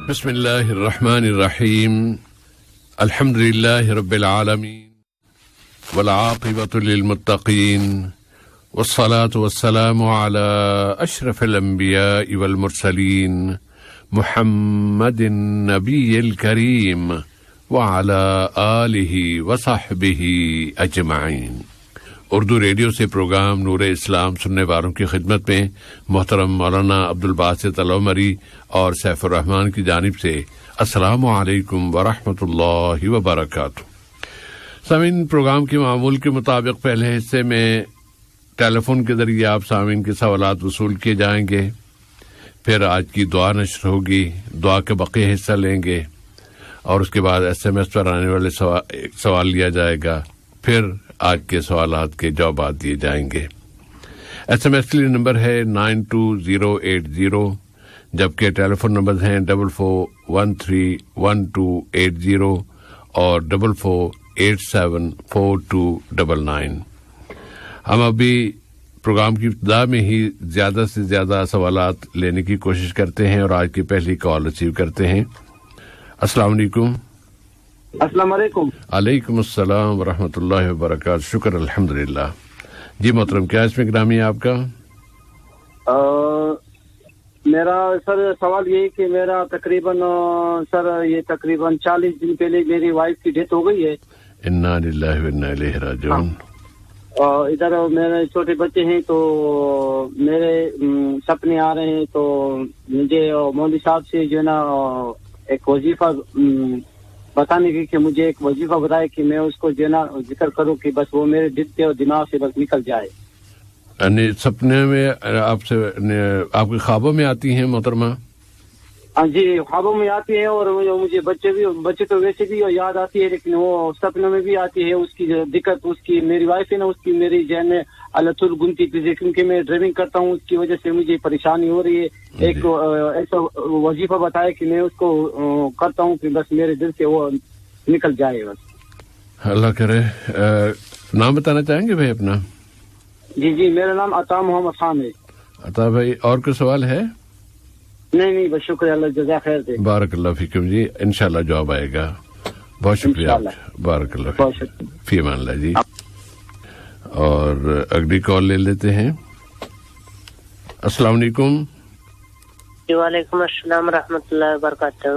بسم اللہ الرحمن الرحیم الحمد للہ رب العالمین والعاقبۃ للمتقین والصلاة والسلام علی اشرف الانبیاء والمرسلین محمد النبی الکریم وعلی آلہ وصحبہ اجمعین۔ اردو ریڈیو سے پروگرام نور اسلام سننے والوں کی خدمت میں محترم مولانا عبدالباسط العمری اور سیف الرحمان کی جانب سے السلام علیکم ورحمۃ اللہ وبرکاتہ۔ سامعین، پروگرام کے معمول کے مطابق پہلے حصے میں ٹیلی فون کے ذریعے آپ سامعین کے سوالات وصول کیے جائیں گے، پھر آج کی دعا نشر ہوگی، دعا کے بقیہ حصہ لیں گے اور اس کے بعد SMS پر آنے والے سوال لیا جائے گا، پھر آج کے سوالات کے جوابات دیے جائیں گے۔ SMS کے لیے نمبر ہے 92080، جبکہ ٹیلی فون نمبر ہیں 44131280 اور 44874299۔ ہم ابھی پروگرام کی ابتدا میں ہی زیادہ سے زیادہ سوالات لینے کی کوشش کرتے ہیں اور آج کی پہلی کال ریسیو کرتے ہیں۔ السلام علیکم۔ السلام علیکم۔ وعلیکم السلام ورحمۃ اللہ وبرکاتہ۔ شکر الحمدللہ۔ جی محترم، کیا اس میں گرامی ہے آپ کا؟ میرا سر سوال یہ کہ میرا تقریباً 40 دن پہلے میری وائف کی ڈیتھ ہو گئی ہے۔ انا للہ و انا الیہ راجعون۔ ادھر میرے چھوٹے بچے ہیں تو میرے سپنے آ رہے ہیں، تو مجھے مولوی صاحب سے جو ہے نا ایک وظیفہ بتانے کی کہ مجھے ایک وظیفہ بتائے کہ میں اس کو جو ہے نا ذکر کروں کہ بس وہ میرے دل سے اور دماغ سے بس نکل جائے۔ یعنی سپنے میں آپ کے خوابوں میں آتی ہیں محترمہ؟ ہاں جی، خوابوں میں آتی ہے، اور مجھے بچے تو ویسے بھی یاد آتی ہے، لیکن وہ سپنوں میں بھی آتی ہے۔ اس کی دقت، اس کی میری وائف ہے نا، اس کی میری ذہن میں التل گنتی پیزے، کیونکہ میں ڈرائیونگ کرتا ہوں، اس کی وجہ سے مجھے پریشانی ہو رہی ہے۔ ایک ایسا وظیفہ بتایا کہ میں اس کو کرتا ہوں کہ بس میرے دل سے وہ نکل جائے بس۔ اللہ کرے۔ نام بتانا چاہیں گے بھائی اپنا؟ جی، میرا نام عطا محمد خان ہے۔ عطا بھائی، اور کوئی سوال ہے؟ نہیں، بس شکریہ، اللہ جزاک خیر دے۔ بارک اللہ فیکم جی، انشاءاللہ جواب آئے گا۔ بہت شکریہ، بارک اللہ فیکم، فی امان اللہ جی۔ اور اگلی کال لے لیتے ہیں۔ السلام علیکم۔ جی وعلیکم السلام ورحمۃ اللہ وبرکاتہ۔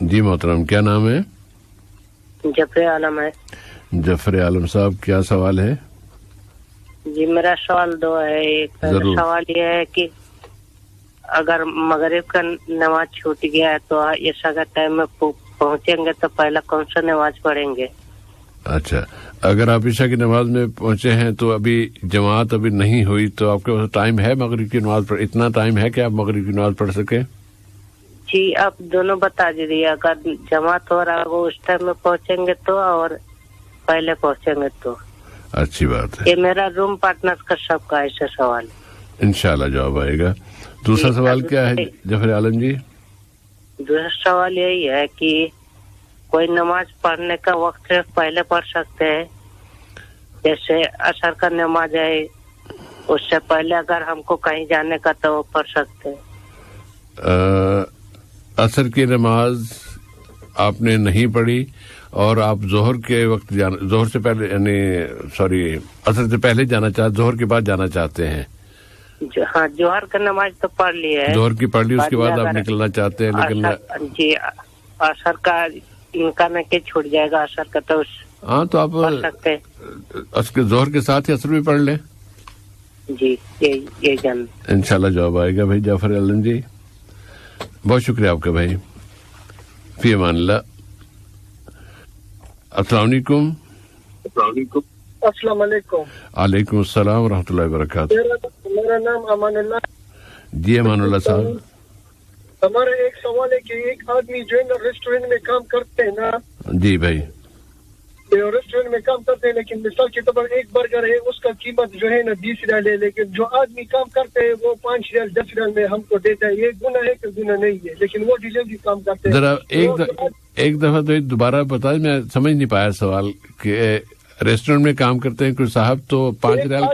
جی محترم، کیا نام ہے؟ جعفر عالم ہے۔ جعفر عالم صاحب، کیا سوال ہے؟ جی میرا سوال دو ہے۔ ایک سوال یہ ہے کہ اگر مغرب کا نماز چھوٹ گیا ہے تو عشاء کا ٹائم میں پہنچیں گے تو پہلا کون سا نماز پڑھیں گے؟ اچھا، اگر آپ عشاء کی نماز میں پہنچے ہیں تو ابھی جماعت ابھی نہیں ہوئی تو آپ کے پاس ٹائم ہے مغرب کی نماز پڑھ، اتنا ٹائم ہے کہ آپ مغرب کی نماز پڑھ سکیں؟ جی آپ دونوں بتا دیجیے، اگر جماعت ہو رہا ہے وہ اس ٹائم میں پہنچیں گے تو، اور پہلے پہنچیں گے تو۔ اچھی بات ہے۔ یہ میرا روم پارٹنر کا سب کا ایسا سوال ہے۔ انشاءاللہ جواب آئے گا۔ دوسرا سوال کیا ہے جعفر عالم جی؟ دوسرا سوال یہی ہے کہ کوئی نماز پڑھنے کا وقت سے پہلے پڑھ سکتے ہیں، جیسے عصر کا نماز ہے اس سے پہلے اگر ہم کو کہیں جانے کا تو وہ پڑھ سکتے ہیں؟ عصر کی نماز آپ نے نہیں پڑھی اور آپ ظہر کے وقت ظہر سے پہلے عصر سے پہلے جانا چاہتے، ظہر کے بعد جانا چاہتے ہیں؟ ہاں، جوہر کا نماز تو پڑھ لی ہے، ظہر کی پڑھ لی، اس کے بعد آپ نکلنا چاہتے ہیں، لیکن جی عصر کا امکان ہے کہ چھوٹ جائے گا عصر کا، تو ہاں تو آپ ظہر کے ساتھ ہی عصر بھی پڑھ لیں۔ جی یہ جان انشاءاللہ جواب آئے گا بھائی جعفر عالم جی۔ بہت شکریہ آپ کا بھائی، فی امان اللہ۔ السلام علیکم۔ السلام علیکم۔ وعلیکم السلام ورحمۃ اللہ وبرکاتہ۔ میرا نام امان اللہ۔ جی امان اللہ صاحب، ہمارا ایک سوال ہے کہ ایک آدمی جو ہے نا ریسٹورینٹ میں کام کرتے ہیں نا، جی بھائی، ریسٹورینٹ میں کام کرتے ہیں، لیکن مثال کے طور پر ایک برگر ہے اس کا قیمت جو ہے نا 20 ریال ہے، لیکن جو آدمی کام کرتے ہیں وہ 5 ریال 10 ریال میں ہم کو دیتا ہے، یہ گناہ ہے کہ گناہ نہیں ہے؟ لیکن وہ ڈیلیوری کام کرتے ہیں۔ ذرا ایک دفعہ تو دوبارہ بتائیں، میں سمجھ نہیں پایا سوال کہ ریسٹورینٹ میں کام کرتے ہیں کوئی صاحب تو 5 ریال،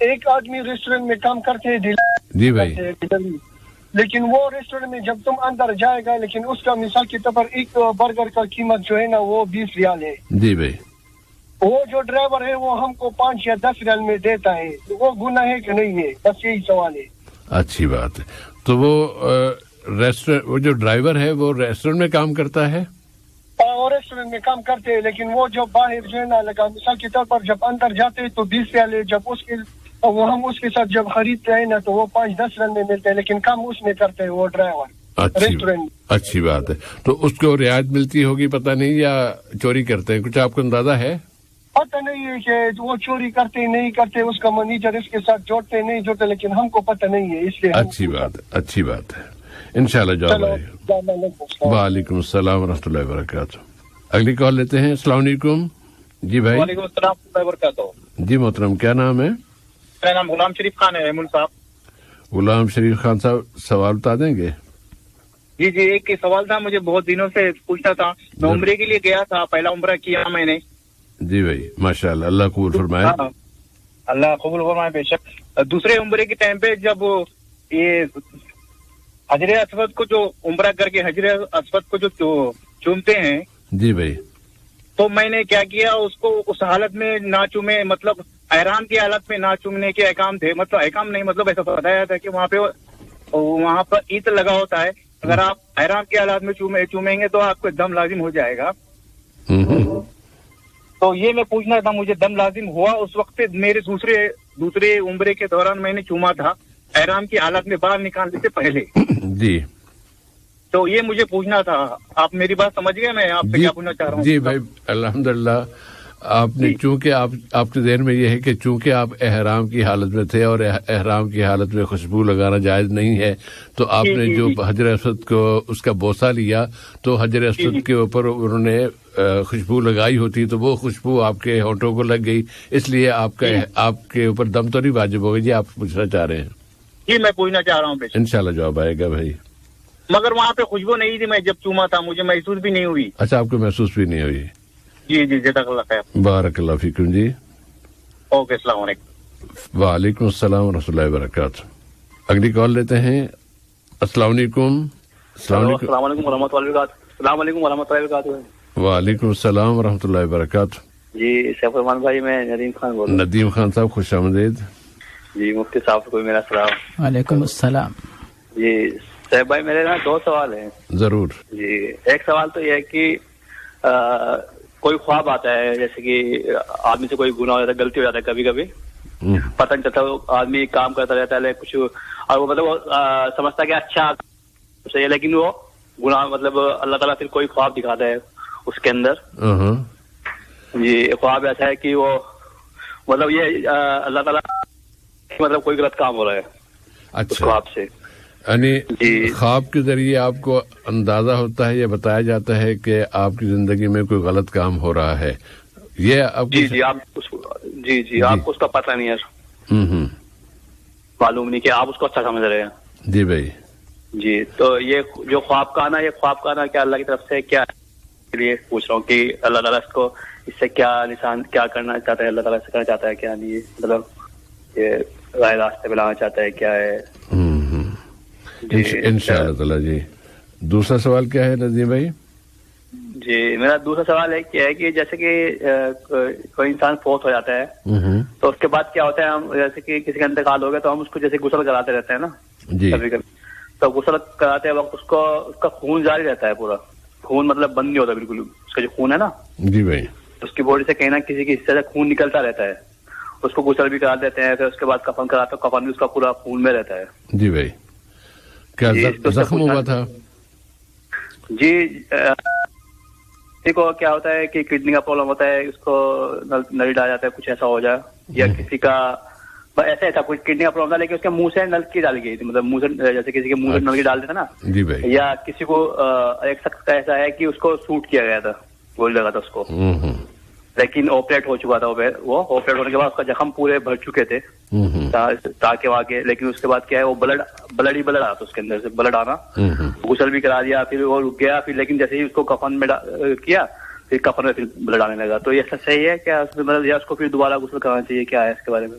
ایک آدمی ریسٹورینٹ میں کام کرتے ہیں جی بھائی، لیکن وہ ریسٹورینٹ میں جب تم اندر جائے گا لیکن اس کا مثال کے طور پر ایک برگر کا قیمت جو ہے نا وہ 20 ریال ہے. جی بھائی. وہ جو ڈرائیور ہے وہ ہم کو 5 یا 10 ریال میں دیتا ہے, وہ گناہ ہے کہ نہیں ہے, بس یہی سوال ہے. اچھی بات ہے. تو وہ وہ جو ڈرائیور ہے وہ ریسٹورینٹ میں کام کرتا ہے؟ اور ریسٹورینٹ میں کام کرتے ہیں, لیکن وہ جو باہر جو ہے نا لگا مثال کے طور پر جب اندر جاتے ہیں تو 20 ریال ہے, جب اس کے وہ ہم اس کے ساتھ جب خریدتے ہیں نا تو وہ 5-10 ریال میں ملتے ہیں, لیکن کام اس میں کرتے ہیں وہ ڈرائیور ریسٹورینٹ. اچھی بات ہے. تو اس کو رعایت ملتی ہوگی پتہ نہیں, یا چوری کرتے ہیں, کچھ آپ کو اندازہ ہے؟ پتہ نہیں ہے کہ وہ چوری کرتے نہیں کرتے, اس کا منیجر اس کے ساتھ جوڑتے نہیں جوڑتے, لیکن ہم کو پتہ نہیں ہے, اس لیے. اچھی بات ہے, اچھی بات ہے. انشاءاللہ جواب آئے گا. وعلیکم السلام ورحمۃ اللہ وبرکاتہ. اگلی کال لیتے ہیں. السلام علیکم. جی بھائی. وعلیکم السلام ورحمۃ اللہ وبرکاتہ. جی محترم, کیا نام ہے؟ میرا نام غلام شریف خان ہے. ایمن صاحب. غلام شریف خان صاحب, سوال بتا دیں گے؟ جی جی, ایک سوال تھا, مجھے بہت دنوں سے پوچھنا تھا. میں عمرے کے لیے گیا تھا, پہلا عمرہ کیا میں نے. جی بھائی, ماشاء اللہ, اللہ قبول فرمائے. اللہ قبول فرمائے بے شک. دوسرے عمرے کے ٹائم پہ جب یہ حجر اسود کو جو عمرہ کر کے حجر اسود کو جو چومتے ہیں, جی بھائی, تو میں نے کیا کیا, اس کو اس حالت میں نہ چومے, مطلب احرام کی حالت میں نہ چومنے کے احکام تھے. مطلب احکام نہیں, مطلب ایسا بتایا تھا کہ وہاں پر عید لگا ہوتا ہے, اگر آپ احرام کی حالت میں چومیں گے تو آپ کو دم لازم ہو جائے گا. تو یہ میں پوچھنا تھا, مجھے دم لازم ہوا اس وقت. میرے دوسرے عمرے کے دوران میں نے چوما تھا احرام کی حالت میں باہر نکالنے سے پہلے. جی, تو یہ مجھے پوچھنا تھا. آپ میری بات سمجھ گئے میں آپ سے کیا پوچھنا چاہ رہا ہوں؟ جی بھائی, الحمدللہ. آپ نے چونکہ آپ کے ذہن میں یہ ہے کہ چونکہ آپ احرام کی حالت میں تھے اور احرام کی حالت میں خوشبو لگانا جائز نہیں ہے, تو آپ نے جو حجر اسود کو اس کا بوسہ لیا تو حجر اسود کے اوپر انہوں نے خوشبو لگائی ہوتی, تو وہ خوشبو آپ کے ہونٹوں کو لگ گئی, اس لیے آپ کے اوپر دم تو نہیں واجب ہوگی. جی, آپ پوچھنا چاہ رہے ہیں؟ جی, میں پوچھنا چاہ رہا ہوں. انشاءاللہ جواب آئے گا بھائی. مگر وہاں پہ خوشبو نہیں تھی, میں جب چوما تھا مجھے محسوس بھی نہیں ہوئی. اچھا, آپ کو محسوس بھی نہیں ہوئی. جی جی, جزاک اللہ خیر. بارک اللہ فیکم. جی, اوکے, السلام علیکم. وعلیکم السلام ورحمۃ اللہ وبرکاتہ. اگلی کال لیتے ہیں. السلام علیکم. السلام علیکم ورحمۃ اللہ وبرکاتہ. السلام علیکم ورحمۃ اللہ وبرکاتہ. وعلیکم السلام ورحمۃ اللہ وبرکاتہ. جی سیف الرحمان بھائی, میں ندیم خان بول رہا ہوں. ندیم خان صاحب, خوش آمدید. جی, مفتی صاحب کو میرا سلام. وعلیکم السلام. جی سیف بھائی, میرے نا 2 سوال ہیں. ضرور. جی, ایک سوال تو یہ ہے کہ کوئی خواب آتا ہے, جیسے کہ آدمی سے کوئی گناہ ہو جاتا ہے, غلطی ہو جاتا ہے کبھی کبھی, پتہ نہیں چلتا, آدمی کام کرتا رہتا ہے کچھ, اور وہ مطلب سمجھتا ہے کہ اچھا صحیح ہے, لیکن وہ گناہ مطلب اللہ تعالیٰ پھر کوئی خواب دکھاتا ہے اس کے اندر. جی, خواب ایسا ہے کہ وہ مطلب یہ اللہ تعالیٰ مطلب کوئی غلط کام ہو رہا ہے. اچھا, خواب سے یعنی خواب کے ذریعے آپ کو اندازہ ہوتا ہے یا بتایا جاتا ہے کہ آپ کی زندگی میں کوئی غلط کام ہو رہا ہے, یہ آپ کو اس کا پتہ نہیں ہے, معلوم نہیں کہ آپ اس کو اچھا سمجھ رہے ہیں. جی بھائی. جی, تو یہ جو خواب کا آنا, یہ خواب کا آنا کیا اللہ کی طرف سے کیا ہے, لیے پوچھ رہا ہوں کہ اللہ تعالیٰ اس کو اس سے کیا نشان کیا کرنا چاہتا ہے, اللہ تعالیٰ سے کرنا چاہتا ہے کیا نہیں, مطلب یہ رائے راستے پہ لانا چاہتا ہے کیا ہے. انشاءاللہ تعالیٰ. جی, دوسرا سوال کیا ہے ندیم بھائی؟ جی, میرا دوسرا سوال ہے کیا ہے کہ جیسے کہ کوئی انسان فوت ہو جاتا ہے تو اس کے بعد کیا ہوتا ہے, ہم جیسے کہ کسی کا انتقال ہو گیا تو ہم اس کو جیسے غسل کراتے رہتے ہیں نا. جی, کبھی کبھی تو غسل کراتے وقت اس کا خون جاری رہتا ہے, پورا خون مطلب بند نہیں ہوتا بالکل. اس کا جو خون ہے نا, جی بھائی, اس کی باڈی سے کہیں نہ کسی حصے سے خون نکلتا رہتا ہے. اس کو غسل بھی کرا دیتے ہیں, پھر اس کے بعد کفن کراتے ہیں, کفن بھی اس کا پورا خون میں رہتا ہے. جی بھائی, کیا زخم ہوا تھا؟ جی, کسی کو کیا ہوتا ہے کہ کڈنی کا پرابلم ہوتا ہے, اس کو نل ڈالا جاتا ہے, کچھ ایسا ہو جائے, یا کسی کا ایسا کچھ کڈنی کا پرابلم تھا لیکن اس کے منہ سے نلکی ڈالی گئی تھی, مطلب منہ سے, جیسے کسی کے منہ سے نلکی ڈال دیتا نا. جی بھائی. یا کسی کو ایک شخص کا ایسا ہے کہ اس کو سوٹ کیا گیا تھا, گولی لگا تھا اس کو, لیکن آپریٹ ہو چکا تھا. وہ آپریٹ ہونے کے بعد اس کا زخم پورے بھر چکے تھے تاکہ واقع, لیکن اس کے بعد کیا ہے وہ بلڈ ہی بلڈ آتا اس کے اندر سے, بلڈ آنا. غسل بھی کرا دیا, پھر وہ رک گیا, پھر لیکن جیسے ہی اس کو کفن میں کیا, پھر کفن میں پھر بلڈ آنے لگا. تو یہ صحیح ہے کیا, مطلب یا اس کو پھر دوبارہ غسل کرانا چاہیے, کیا ہے اس کے بارے میں؟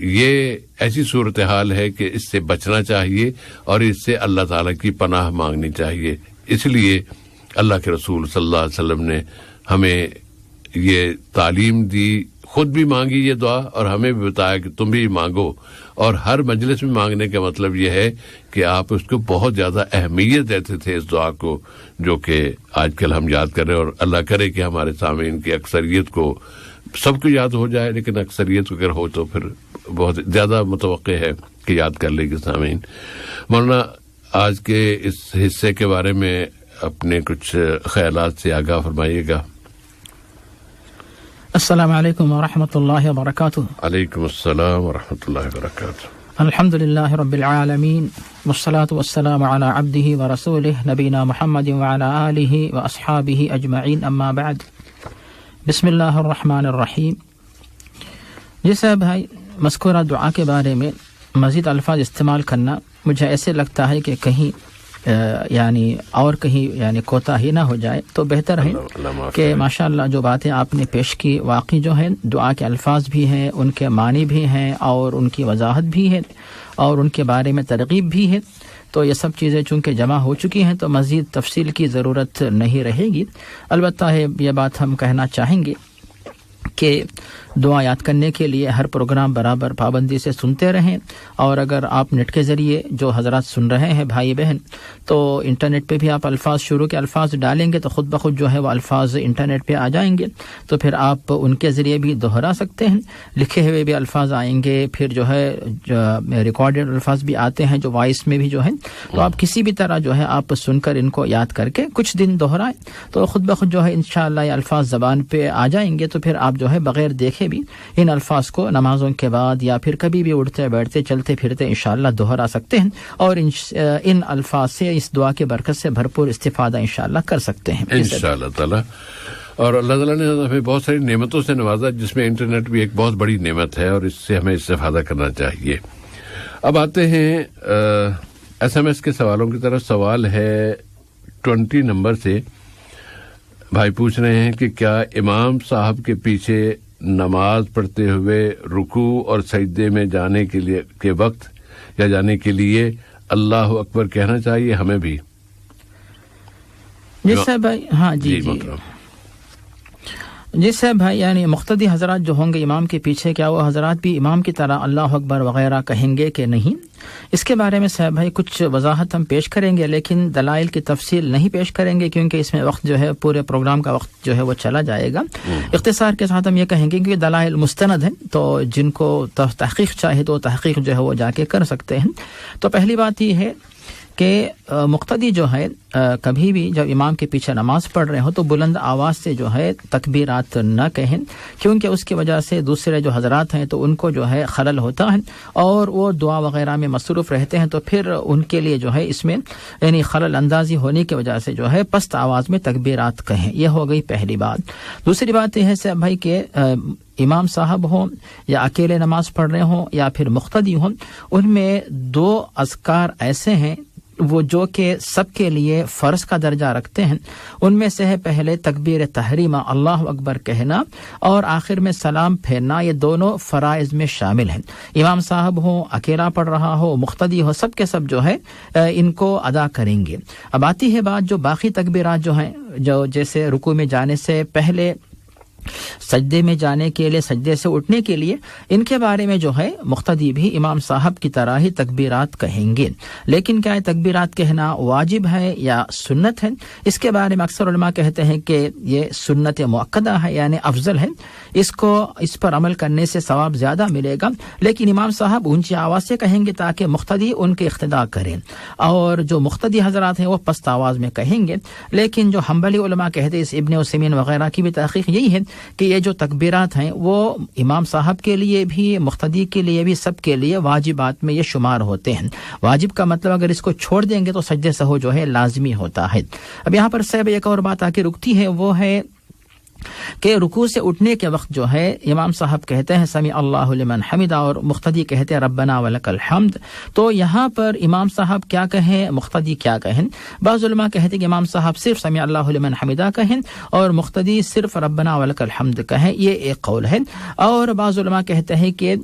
یہ ایسی صورتحال ہے کہ اس سے بچنا چاہیے اور اس سے اللہ تعالیٰ کی پناہ مانگنی چاہیے. اس لیے اللہ کے رسول صلی اللہ علیہ وسلم نے ہمیں یہ تعلیم دی، خود بھی مانگی یہ دعا اور ہمیں بھی بتایا کہ تم بھی مانگو. اور ہر مجلس میں مانگنے کا مطلب یہ ہے کہ آپ اس کو بہت زیادہ اہمیت دیتے تھے اس دعا کو، جو کہ آج کل ہم یاد کر رہے ہیں. اور اللہ کرے کہ ہمارے سامعین کی اکثریت کو سب کو یاد ہو جائے، لیکن اکثریت اگر ہو تو پھر بہت زیادہ متوقع ہے کہ یاد کر لے گی سامعین. مولانا آج کے اس حصے کے بارے میں اپنے کچھ خیالات سے آگاہ فرمائیے گا. السلام علیکم ورحمۃ اللہ وبرکاتہ. علیکم السلام ورحمۃ اللہ وبرکاتہ. الحمد للہ رب العالمین والصلاة والسلام علی عبدہ ورسولہ نبینا محمد وعلی آلہ واصحابہ اجمعین، اما بعد. بسم اللہ الرحمن الرحیم. جی صاحب بھائی، مذکورہ دعا کے بارے میں مزید الفاظ استعمال کرنا مجھے ایسے لگتا ہے کہ کہیں اور کہیں کوتاہی نہ ہو جائے تو بہتر ہے کہ ماشاءاللہ جو باتیں آپ نے پیش کی واقعی جو ہے دعا کے الفاظ بھی ہیں، ان کے معنی بھی ہیں اور ان کی وضاحت بھی ہے اور ان کے بارے میں ترغیب بھی ہے. تو یہ سب چیزیں چونکہ جمع ہو چکی ہیں تو مزید تفصیل کی ضرورت نہیں رہے گی. البتہ یہ بات ہم کہنا چاہیں گے کہ دعا یاد کرنے کے لیے ہر پروگرام برابر پابندی سے سنتے رہیں، اور اگر آپ نیٹ کے ذریعے جو حضرات سن رہے ہیں بھائی بہن، تو انٹرنیٹ پہ بھی آپ شروع کے الفاظ ڈالیں گے تو خود بخود جو ہے وہ الفاظ انٹرنیٹ پہ آ جائیں گے، تو پھر آپ ان کے ذریعے بھی دہرا سکتے ہیں. لکھے ہوئے بھی الفاظ آئیں گے، پھر جو ہے ریکارڈڈ الفاظ بھی آتے ہیں جو وائس میں بھی جو ہے، تو آپ کسی بھی طرح جو ہے آپ سن کر ان کو یاد کر کے کچھ دن دہرائیں تو خود بخود جو ہے انشاءاللہ یہ الفاظ زبان پہ آ جائیں گے. تو پھر آپ جو ہے بغیر دیکھے بھی ان الفاظ کو نمازوں کے بعد یا پھر کبھی بھی اٹھتے بیٹھتے چلتے پھرتے انشاءاللہ دہرا سکتے ہیں، اور ان الفاظ سے اس دعا کے برکت سے بھرپور استفادہ انشاءاللہ کر سکتے ہیں انشاءاللہ تعالی. اور اللہ تعالیٰ نے ہمیں بہت ساری نعمتوں سے نوازا، جس میں انٹرنیٹ بھی ایک بہت بڑی نعمت ہے اور اس سے ہمیں استفادہ کرنا چاہیے. اب آتے ہیں ایس ایم ایس کے سوالوں کی طرف. سوال ہے 20 نمبر سے. بھائی پوچھ رہے ہیں کہ کیا امام صاحب کے پیچھے نماز پڑھتے ہوئے رکوع اور سجدے میں جانے کے وقت یا جانے کے لیے اللہ اکبر کہنا چاہیے ہمیں بھی؟ جی صاحب بھائی، ہاں جی جی صاحب بھائی، مقتدی حضرات جو ہوں گے امام کے پیچھے، کیا وہ حضرات بھی امام کی طرح اللہ اکبر وغیرہ کہیں گے کہ نہیں؟ اس کے بارے میں صاحب بھائی کچھ وضاحت ہم پیش کریں گے، لیکن دلائل کی تفصیل نہیں پیش کریں گے کیونکہ اس میں وقت جو ہے پورے پروگرام کا وقت جو ہے وہ چلا جائے گا. اختصار کے ساتھ ہم یہ کہیں گے کہ دلائل مستند ہیں، تو جن کو تحقیق چاہے تو تحقیق جو ہے وہ جا کے کر سکتے ہیں. تو پہلی بات یہ ہے کہ مقتدی جو ہے کبھی بھی جب امام کے پیچھے نماز پڑھ رہے ہو تو بلند آواز سے جو ہے تکبیرات نہ کہیں، کیونکہ اس کی وجہ سے دوسرے جو حضرات ہیں تو ان کو جو ہے خلل ہوتا ہے اور وہ دعا وغیرہ میں مصروف رہتے ہیں، تو پھر ان کے لیے جو ہے اس میں خلل اندازی ہونے کی وجہ سے جو ہے پست آواز میں تکبیرات کہیں. یہ ہو گئی پہلی بات. دوسری بات یہ ہے صاحب بھائی کہ امام صاحب ہوں یا اکیلے نماز پڑھ رہے ہوں یا پھر مقتدی ہوں، ان میں 2 اذکار ایسے ہیں وہ جو کہ سب کے لیے فرض کا درجہ رکھتے ہیں. ان میں سے ہے پہلے تکبیر تحریمہ اللہ اکبر کہنا، اور آخر میں سلام پھیرنا. یہ دونوں فرائض میں شامل ہیں. امام صاحب ہو، اکیلا پڑھ رہا ہو، مقتدی ہو، سب کے سب جو ہے ان کو ادا کریں گے. اب آتی ہے بات جو باقی تکبیرات جو ہیں، جو جیسے رکوع میں جانے سے پہلے، سجدے میں جانے کے لیے، سجدے سے اٹھنے کے لیے، ان کے بارے میں جو ہے مقتدی بھی امام صاحب کی طرح ہی تکبیرات کہیں گے. لیکن کیا تکبیرات کہنا واجب ہے یا سنت ہے؟ اس کے بارے میں اکثر علماء کہتے ہیں کہ یہ سنت مؤکدہ ہے، یعنی افضل ہے. اس پر عمل کرنے سے ثواب زیادہ ملے گا. لیکن امام صاحب اونچی آواز سے کہیں گے تاکہ مقتدی ان کے اقتداء کریں، اور جو مقتدی حضرات ہیں وہ پست آواز میں کہیں گے. لیکن جو حنبلی علماء کہتے ہیں، اس ابن عثیمین وغیرہ کی بھی تحقیق یہی ہے کہ یہ جو تکبیرات ہیں وہ امام صاحب کے لیے بھی، مقتدی کے لیے بھی، سب کے لیے واجبات میں یہ شمار ہوتے ہیں. واجب کا مطلب اگر اس کو چھوڑ دیں گے تو سجدے سہو جو ہے لازمی ہوتا ہے. اب یہاں پر صاحب ایک اور بات آ کے رکتی ہے، وہ ہے کہ رکوع سے اٹھنے کے وقت جو ہے امام صاحب کہتے ہیں سمیع اللہ لمن حمدہ اور مقتدی کہتے ہیں ربنا ولک الحمد. تو یہاں پر امام صاحب کیا کہیں, مقتدی کیا کہیں؟ بعض علماء کہتے ہیں کہ امام صاحب صرف سمیع اللہ لمن حمدہ کہیں اور مقتدی صرف ربنا ولک الحمد کہیں, یہ ایک قول ہے. اور بعض علماء کہتے ہیں کہ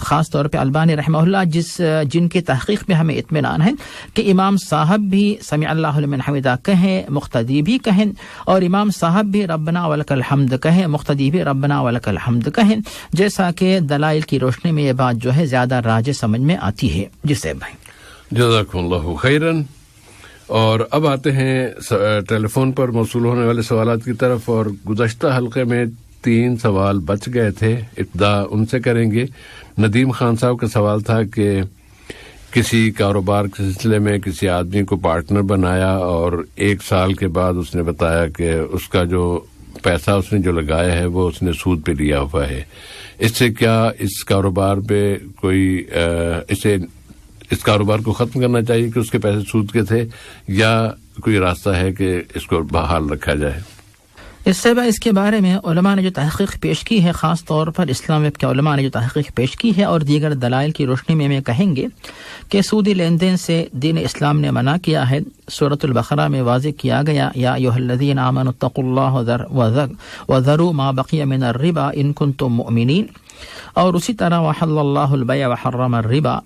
خاص طور پہ البانی رحمہ اللہ جن کی تحقیق میں ہمیں اطمینان ہے کہ امام صاحب بھی سمیع اللہ لمن حمدہ کہیں, مقتدی بھی کہیں, اور امام صاحب بھی ربنا ولک الحمد کہیں, مقتدی بھی ربنا ولک الحمد کہیں, جیسا کہ دلائل کی روشنی میں یہ بات جو ہے زیادہ راجح سمجھ میں آتی ہے. جسے بھائی جزاکم اللہ خیرن. اور اب آتے ہیں ٹیلی فون پر موصول ہونے والے سوالات کی طرف, اور گزشتہ حلقے میں 3 سوال بچ گئے تھے, ابتدا ان سے کریں گے. ندیم خان صاحب کا سوال تھا کہ کسی کاروبار کے سلسلے میں کسی آدمی کو پارٹنر بنایا اور 1 سال کے بعد اس نے بتایا کہ اس کا جو پیسہ اس نے جو لگایا ہے وہ اس نے سود پہ لیا ہوا ہے. اس سے کیا اس کاروبار پہ کوئی اس کاروبار کو ختم کرنا چاہیے کہ اس کے پیسے سود کے تھے, یا کوئی راستہ ہے کہ اس کو بحال رکھا جائے؟ اس سے اس کے بارے میں علماء نے جو تحقیق پیش کی ہے, خاص طور پر اسلام ویب کے علماء نے جو تحقیق پیش کی ہے اور دیگر دلائل کی روشنی میں کہیں گے کہ سودی لین دین سے دین اسلام نے منع کیا ہے. سورۃ البقرہ میں واضح کیا گیا یا ایھا الذین آمنوا اتقوا اللہ وذروا ما بقی من الربا ان کنتم مؤمنین, اور اسی طرح وحل اللہ البیع وحرم الربا.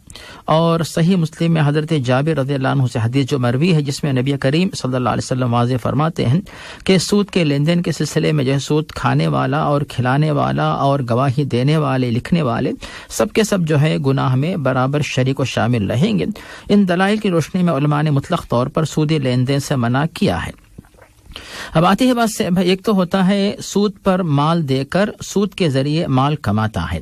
اور صحیح مسلم میں حضرت جابر رضی اللہ عنہ سے حدیث جو مروی ہے جس میں نبی کریم صلی اللہ علیہ وسلم واضح فرماتے ہیں کہ سود کے لین دین کے سلسلے میں جو ہے سود کھانے والا اور کھلانے والا اور گواہی دینے والے لکھنے والے سب کے سب جو ہے گناہ میں برابر شریک و شامل رہیں گے. ان دلائل کی روشنی میں علماء نے مطلق طور پر سودی لین دین سے منع کیا ہے. اب آتی ہے بات سے, ایک تو ہوتا ہے سود پر مال دے کر سود کے ذریعے مال کماتا ہے,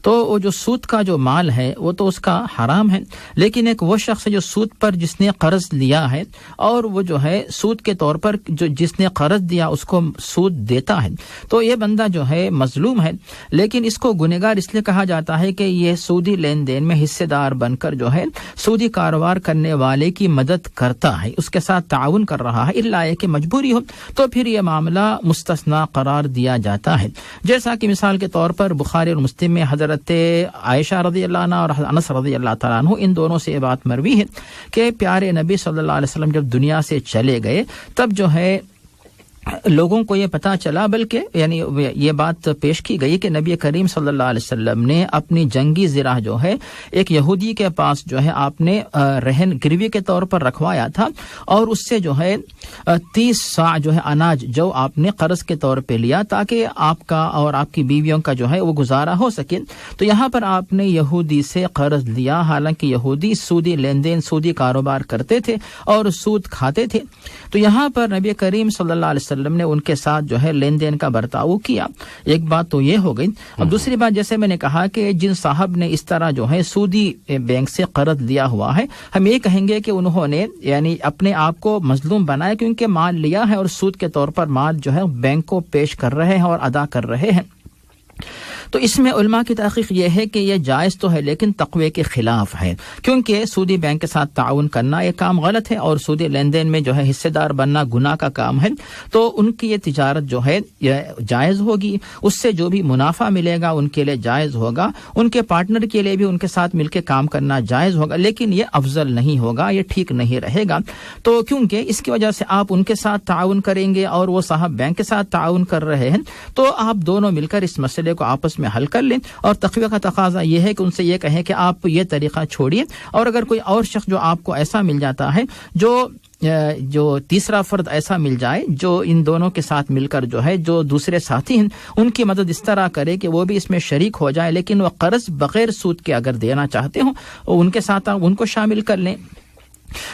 تو وہ جو سود کا جو مال ہے وہ تو اس کا حرام ہے, لیکن ایک وہ شخص ہے جو سود پر جس نے قرض لیا ہے اور وہ جو ہے سود کے طور پر جو جس نے قرض دیا اس کو سود دیتا ہے, تو یہ بندہ جو ہے مظلوم ہے, لیکن اس کو گنہگار اس لیے کہا جاتا ہے کہ یہ سودی لین دین میں حصے دار بن کر جو ہے سودی کاروبار کرنے والے کی مدد کرتا ہے, اس کے ساتھ تعاون کر رہا ہے, الا کہ مجبوری ہو تو پھر یہ معاملہ مستثنا قرار دیا جاتا ہے. جیسا کہ مثال کے طور پر بخاری اور مسلم میں حضرت عائشہ رضی اللہ عنہ اور انس رضی اللہ تعالیٰ عنہ ان دونوں سے یہ بات مروی ہے کہ پیارے نبی صلی اللہ علیہ وسلم جب دنیا سے چلے گئے تب جو ہے لوگوں کو یہ پتا چلا, بلکہ یعنی یہ بات پیش کی گئی کہ نبی کریم صلی اللہ علیہ وسلم نے اپنی جنگی زرہ جو ہے ایک یہودی کے پاس جو ہے آپ نے رہن گروی کے طور پر رکھوایا تھا, اور اس سے جو ہے 30 صاع جو ہے اناج جو آپ نے قرض کے طور پہ لیا تاکہ آپ کا اور آپ کی بیویوں کا جو ہے وہ گزارا ہو سکے. تو یہاں پر آپ نے یہودی سے قرض لیا, حالانکہ یہودی سودی لین دین سودی کاروبار کرتے تھے اور سود کھاتے تھے. تو یہاں پر نبی کریم صلی اللہ علیہ وسلم نے ان کے ساتھ جو ہے لین دین کا برتاؤ کیا. ایک بات تو یہ ہو گئی. اب دوسری بات, جیسے میں نے کہا کہ جن صاحب نے اس طرح جو ہے سودی بینک سے قرض لیا ہوا ہے, ہم یہ کہیں گے کہ انہوں نے یعنی اپنے آپ کو مظلوم بنایا, کیونکہ مال لیا ہے اور سود کے طور پر مال جو ہے بینک کو پیش کر رہے ہیں اور ادا کر رہے ہیں. تو اس میں علماء کی تحقیق یہ ہے کہ یہ جائز تو ہے لیکن تقوی کے خلاف ہے, کیونکہ سودی بینک کے ساتھ تعاون کرنا یہ کام غلط ہے اور سودی لین دین میں جو ہے حصے دار بننا گناہ کا کام ہے. تو ان کی یہ تجارت جو ہے یہ جائز ہوگی, اس سے جو بھی منافع ملے گا ان کے لیے جائز ہوگا, ان کے پارٹنر کے لیے بھی ان کے ساتھ مل کے کام کرنا جائز ہوگا, لیکن یہ افضل نہیں ہوگا, یہ ٹھیک نہیں رہے گا. تو کیونکہ اس کی وجہ سے آپ ان کے ساتھ تعاون کریں گے اور وہ صاحب بینک کے ساتھ تعاون کر رہے ہیں, تو آپ دونوں مل کر اس مسئلے کو آپس میں حل کر لیں. اور تقوی کا تقاضا یہ ہے کہ ان سے یہ کہیں کہ آپ یہ طریقہ چھوڑیے, اور اگر کوئی اور شخص جو آپ کو ایسا مل جاتا ہے, جو تیسرا فرد ایسا مل جائے جو ان دونوں کے ساتھ مل کر جو ہے جو دوسرے ساتھی ہیں ان کی مدد اس طرح کرے کہ وہ بھی اس میں شریک ہو جائے, لیکن وہ قرض بغیر سود کے اگر دینا چاہتے ہوں ان کے ساتھ ان کو شامل کر لیں.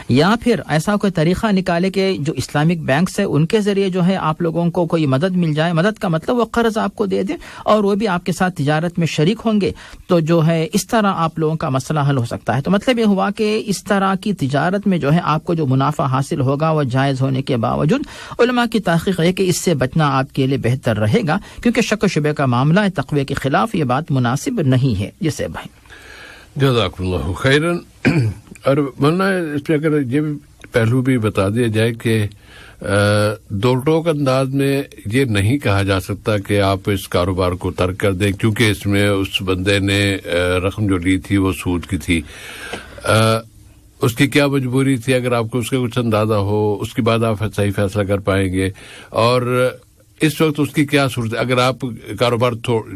یا پھر ایسا کوئی طریقہ نکالے کہ جو اسلامک بینکس ہے ان کے ذریعے جو ہے آپ لوگوں کو کوئی مدد مل جائے. مدد کا مطلب وہ قرض آپ کو دے دیں اور وہ بھی آپ کے ساتھ تجارت میں شریک ہوں گے, تو جو ہے اس طرح آپ لوگوں کا مسئلہ حل ہو سکتا ہے. تو مطلب یہ ہوا کہ اس طرح کی تجارت میں جو ہے آپ کو جو منافع حاصل ہوگا وہ جائز ہونے کے باوجود علماء کی تحقیق ہے کہ اس سے بچنا آپ کے لیے بہتر رہے گا, کیونکہ شک و شبے کا معاملہ ہے, تقوی کے خلاف یہ بات مناسب نہیں ہے. جسے بھائی جزاک اللہ خیرن. اور مولانا اس پہ اگر یہ پہلو بھی بتا دیا جائے کہ دو ٹوک انداز میں یہ نہیں کہا جا سکتا کہ آپ اس کاروبار کو ترک کر دیں، کیونکہ اس میں اس بندے نے رقم جو لی تھی وہ سود کی تھی. اس کی کیا مجبوری تھی، اگر آپ کو اس کا کچھ اندازہ ہو اس کے بعد آپ صحیح فیصلہ کر پائیں گے. اور اس وقت اس کی کیا صورت ہے، اگر آپ کاروبار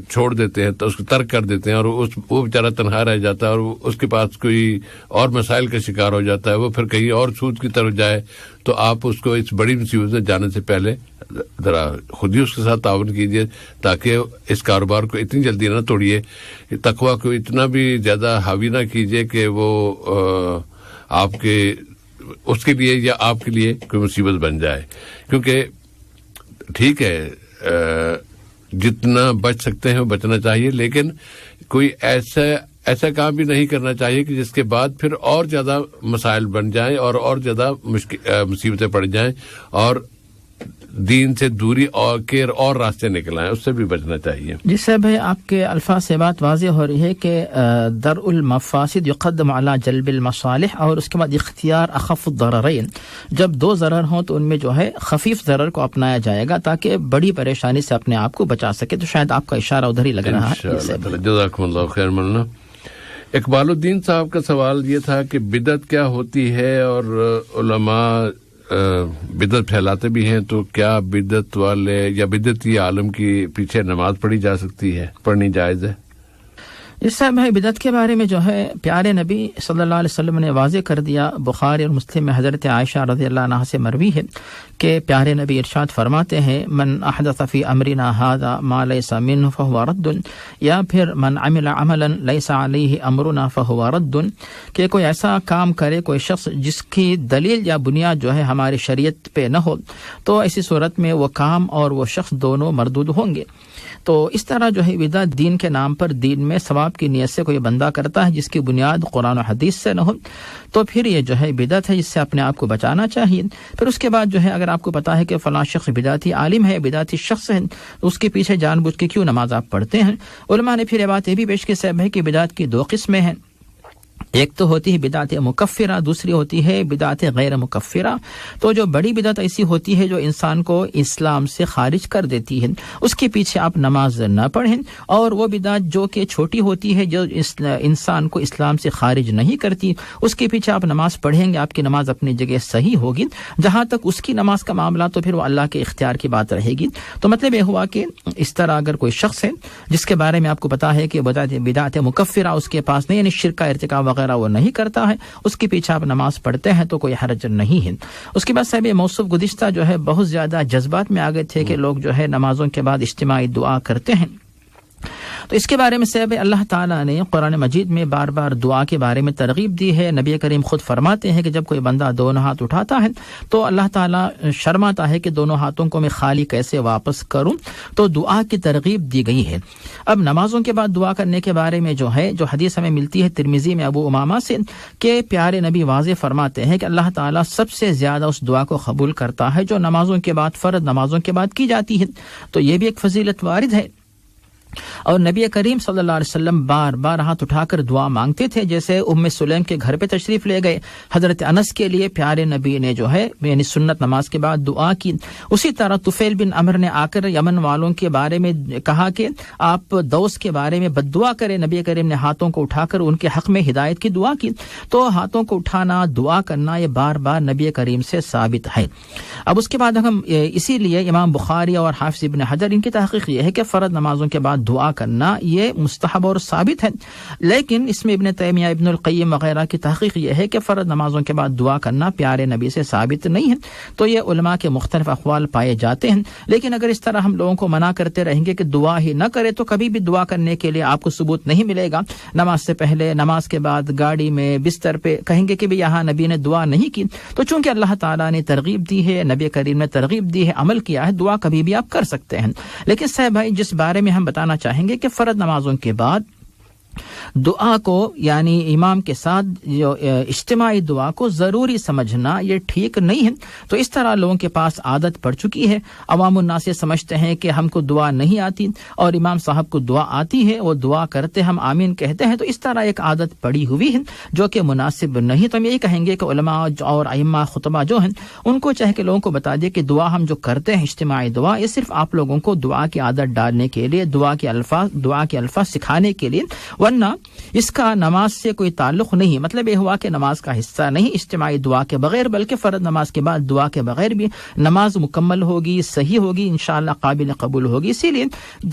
چھوڑ دیتے ہیں تو اس کو ترک کر دیتے ہیں اور وہ بیچارہ تنہا رہ جاتا ہے اور اس کے پاس کوئی اور مسائل کا شکار ہو جاتا ہے، وہ پھر کہیں اور سود کی طرف جائے، تو آپ اس کو اس بڑی مصیبت میں جانے سے پہلے ذرا خود ہی اس کے ساتھ تعاون کیجیے تاکہ اس کاروبار کو اتنی جلدی نہ توڑیے، تقویٰ کو اتنا بھی زیادہ حاوی نہ کیجیے کہ وہ آپ کے اس کے لیے یا آپ کے لیے کوئی مصیبت بن جائے. کیونکہ ٹھیک ہے جتنا بچ سکتے ہیں وہ بچنا چاہیے، لیکن کوئی ایسا کام بھی نہیں کرنا چاہیے کہ جس کے بعد پھر اور زیادہ مسائل بن جائیں اور زیادہ مصیبتیں پڑ جائیں اور دین سے دوری اور راستے نکل آئیں، اس سے بھی بچنا چاہیے. جی صاحب بھائی، آپ کے الفاظ سے بات واضح ہو رہی ہے کہ درء المفاسد یقدم علی جلب المصالح، اور اس کے بعد اختیار اخف الضررین. جب دو ضرر ہوں تو ان میں جو ہے خفیف ضرر کو اپنایا جائے گا تاکہ بڑی پریشانی سے اپنے آپ کو بچا سکے. تو شاید آپ کا اشارہ ادھر ہی لگ رہا ہے. جزاکم اللہ خیر. مولانا اقبال الدین صاحب کا سوال یہ تھا کہ بدعت کیا ہوتی ہے، اور علماء بدعت پھیلاتے بھی ہیں، تو کیا بدعت والے یا بدعتی عالم کی پیچھے نماز پڑھی جا سکتی ہے، پڑھنی جائز ہے؟ اس سے بھائی بدعت کے بارے میں جو ہے پیارے نبی صلی اللہ علیہ وسلم نے واضح کر دیا. بخاری اور مسلم میں حضرت عائشہ رضی اللہ عنہا سے مروی ہے کہ پیارے نبی ارشاد فرماتے ہیں من احدث فی امرنا ھذا ما لیس منہ فہو رد، یا پھر من عمل عملا لیس علیہ امرنا فہو رد، کہ کوئی ایسا کام کرے کوئی شخص جس کی دلیل یا بنیاد جو ہے ہماری شریعت پہ نہ ہو، تو ایسی صورت میں وہ کام اور وہ شخص دونوں مردود ہوں گے. تو اس طرح جو ہے بدعت دین کے نام پر دین میں ثواب کی نیت سے کوئی بندہ کرتا ہے جس کی بنیاد قرآن و حدیث سے نہ ہو، تو پھر یہ جو ہے بدعت ہے جس سے اپنے آپ کو بچانا چاہیے. پھر اس کے بعد جو ہے اگر آپ کو پتا ہے کہ فلاں شخص بدعتی عالم ہے، بدعتی شخص ہے، اس کے پیچھے جان بوجھ کے کیوں نماز آپ پڑھتے ہیں؟ علماء نے پھر یہ بات یہ بھی پیش کی صاحب ہے کہ بدعت کی دو قسمیں ہیں. ایک تو ہوتی ہے بدعت مکفرہ، دوسری ہوتی ہے بدعت غیر مکفرہ. تو جو بڑی بدعت ایسی ہوتی ہے جو انسان کو اسلام سے خارج کر دیتی ہے، اس کے پیچھے آپ نماز نہ پڑھیں. اور وہ بدعت جو کہ چھوٹی ہوتی ہے، جو انسان کو اسلام سے خارج نہیں کرتی، اس کے پیچھے آپ نماز پڑھیں گے، آپ کی نماز اپنی جگہ صحیح ہوگی. جہاں تک اس کی نماز کا معاملہ تو پھر وہ اللہ کے اختیار کی بات رہے گی. تو مطلب یہ ہوا کہ اس طرح اگر کوئی شخص ہے جس کے بارے میں آپ کو پتا ہے کہ بدعت مکفرہ اس کے پاس نہیں، یعنی شرک کا ارتکاب وغیرہ وہ نہیں کرتا ہے، اس کے پیچھے آپ نماز پڑھتے ہیں تو کوئی حرج نہیں ہے. اس کے بعد صاحب یہ موصوف گزشتہ جو ہے بہت زیادہ جذبات میں آگے تھے کہ لوگ جو ہے نمازوں کے بعد اجتماعی دعا کرتے ہیں. تو اس کے بارے میں صاحب اللہ تعالیٰ نے قرآن مجید میں بار بار دعا کے بارے میں ترغیب دی ہے. نبی کریم خود فرماتے ہیں کہ جب کوئی بندہ دونوں ہاتھ اٹھاتا ہے تو اللہ تعالیٰ شرماتا ہے کہ دونوں ہاتھوں کو میں خالی کیسے واپس کروں، تو دعا کی ترغیب دی گئی ہے. اب نمازوں کے بعد دعا کرنے کے بارے میں جو ہے جو حدیث ہمیں ملتی ہے ترمذی میں ابو امامہ سے کہ پیارے نبی واضح فرماتے ہیں کہ اللہ تعالیٰ سب سے زیادہ اس دعا کو قبول کرتا ہے جو نمازوں کے بعد، فرض نمازوں کے بعد کی جاتی ہے. تو یہ بھی ایک فضیلت وارد ہے. اور نبی کریم صلی اللہ علیہ وسلم بار بار ہاتھ اٹھا کر دعا مانگتے تھے. جیسے ام سلیم کے گھر پہ تشریف لے گئے، حضرت انس کے لیے پیارے نبی نے جو ہے یعنی سنت نماز کے بعد دعا کی. اسی طرح طفیل بن عمر نے آ کر یمن والوں کے بارے میں کہا کہ آپ دوس کے بارے میں بد دعا کریں. نبی کریم نے ہاتھوں کو اٹھا کر ان کے حق میں ہدایت کی دعا کی. تو ہاتھوں کو اٹھانا، دعا کرنا، یہ بار بار نبی کریم سے ثابت ہے. اب اس کے بعد ہم اسی لیے امام بخاری اور حافظ ابن حجر ان کی تحقیق یہ ہے کہ فرض نمازوں کے بعد دعا کرنا یہ مستحب اور ثابت ہے. لیکن اس میں ابن تیمیہ، ابن القیم وغیرہ کی تحقیق یہ ہے کہ فرض نمازوں کے بعد دعا کرنا پیارے نبی سے ثابت نہیں ہے. تو یہ علماء کے مختلف اقوال پائے جاتے ہیں. لیکن اگر اس طرح ہم لوگوں کو منع کرتے رہیں گے کہ دعا ہی نہ کرے تو کبھی بھی دعا کرنے کے لیے آپ کو ثبوت نہیں ملے گا. نماز سے پہلے، نماز کے بعد، گاڑی میں، بستر پہ کہیں گے کہ بھی یہاں نبی نے دعا نہیں کی. تو چونکہ اللہ تعالیٰ نے ترغیب دی ہے، نبی کریم نے ترغیب دی ہے، عمل کیا ہے، دعا کبھی بھی آپ کر سکتے ہیں. لیکن صاحب بھائی جس بارے میں ہم بتانا چاہیں گے کہ فرض نمازوں کے بعد دعا کو یعنی امام کے ساتھ جو اجتماعی دعا کو ضروری سمجھنا یہ ٹھیک نہیں ہے. تو اس طرح لوگوں کے پاس عادت پڑ چکی ہے. عوام الناس یہ سمجھتے ہیں کہ ہم کو دعا نہیں آتی اور امام صاحب کو دعا آتی ہے, وہ دعا کرتے ہم آمین کہتے ہیں. تو اس طرح ایک عادت پڑی ہوئی ہے جو کہ مناسب نہیں. تو ہم یہی کہیں گے کہ علماء اور ائمہ خطبہ جو ہیں ان کو چاہے کہ لوگوں کو بتا دے کہ دعا ہم جو کرتے ہیں اجتماعی دعا, یہ صرف آپ لوگوں کو دعا کی عادت ڈالنے کے لیے, دعا کے الفاظ سکھانے کے لیے, ورنہ اس کا نماز سے کوئی تعلق نہیں. مطلب یہ ہوا کہ نماز کا حصہ نہیں اجتماعی دعا کے بغیر, بلکہ فرض نماز کے بعد دعا کے بغیر بھی نماز مکمل ہوگی, صحیح ہوگی, انشاءاللہ قابل قبول ہوگی. اسی لیے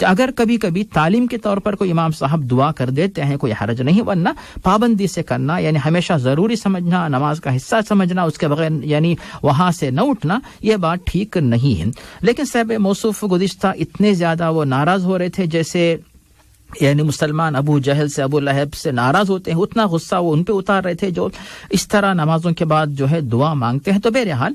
اگر کبھی کبھی تعلیم کے طور پر کوئی امام صاحب دعا کر دیتے ہیں کوئی حرج نہیں, ورنہ پابندی سے کرنا یعنی ہمیشہ ضروری سمجھنا, نماز کا حصہ سمجھنا, اس کے بغیر یعنی وہاں سے نہ اٹھنا, یہ بات ٹھیک نہیں ہے. لیکن صاحب موصوف گزشتہ اتنے زیادہ وہ ناراض ہو رہے تھے جیسے یعنی مسلمان ابو جہل سے, ابو لہب سے ناراض ہوتے ہیں, اتنا غصہ وہ ان پہ اتار رہے تھے جو اس طرح نمازوں کے بعد جو ہے دعا مانگتے ہیں. تو بہرحال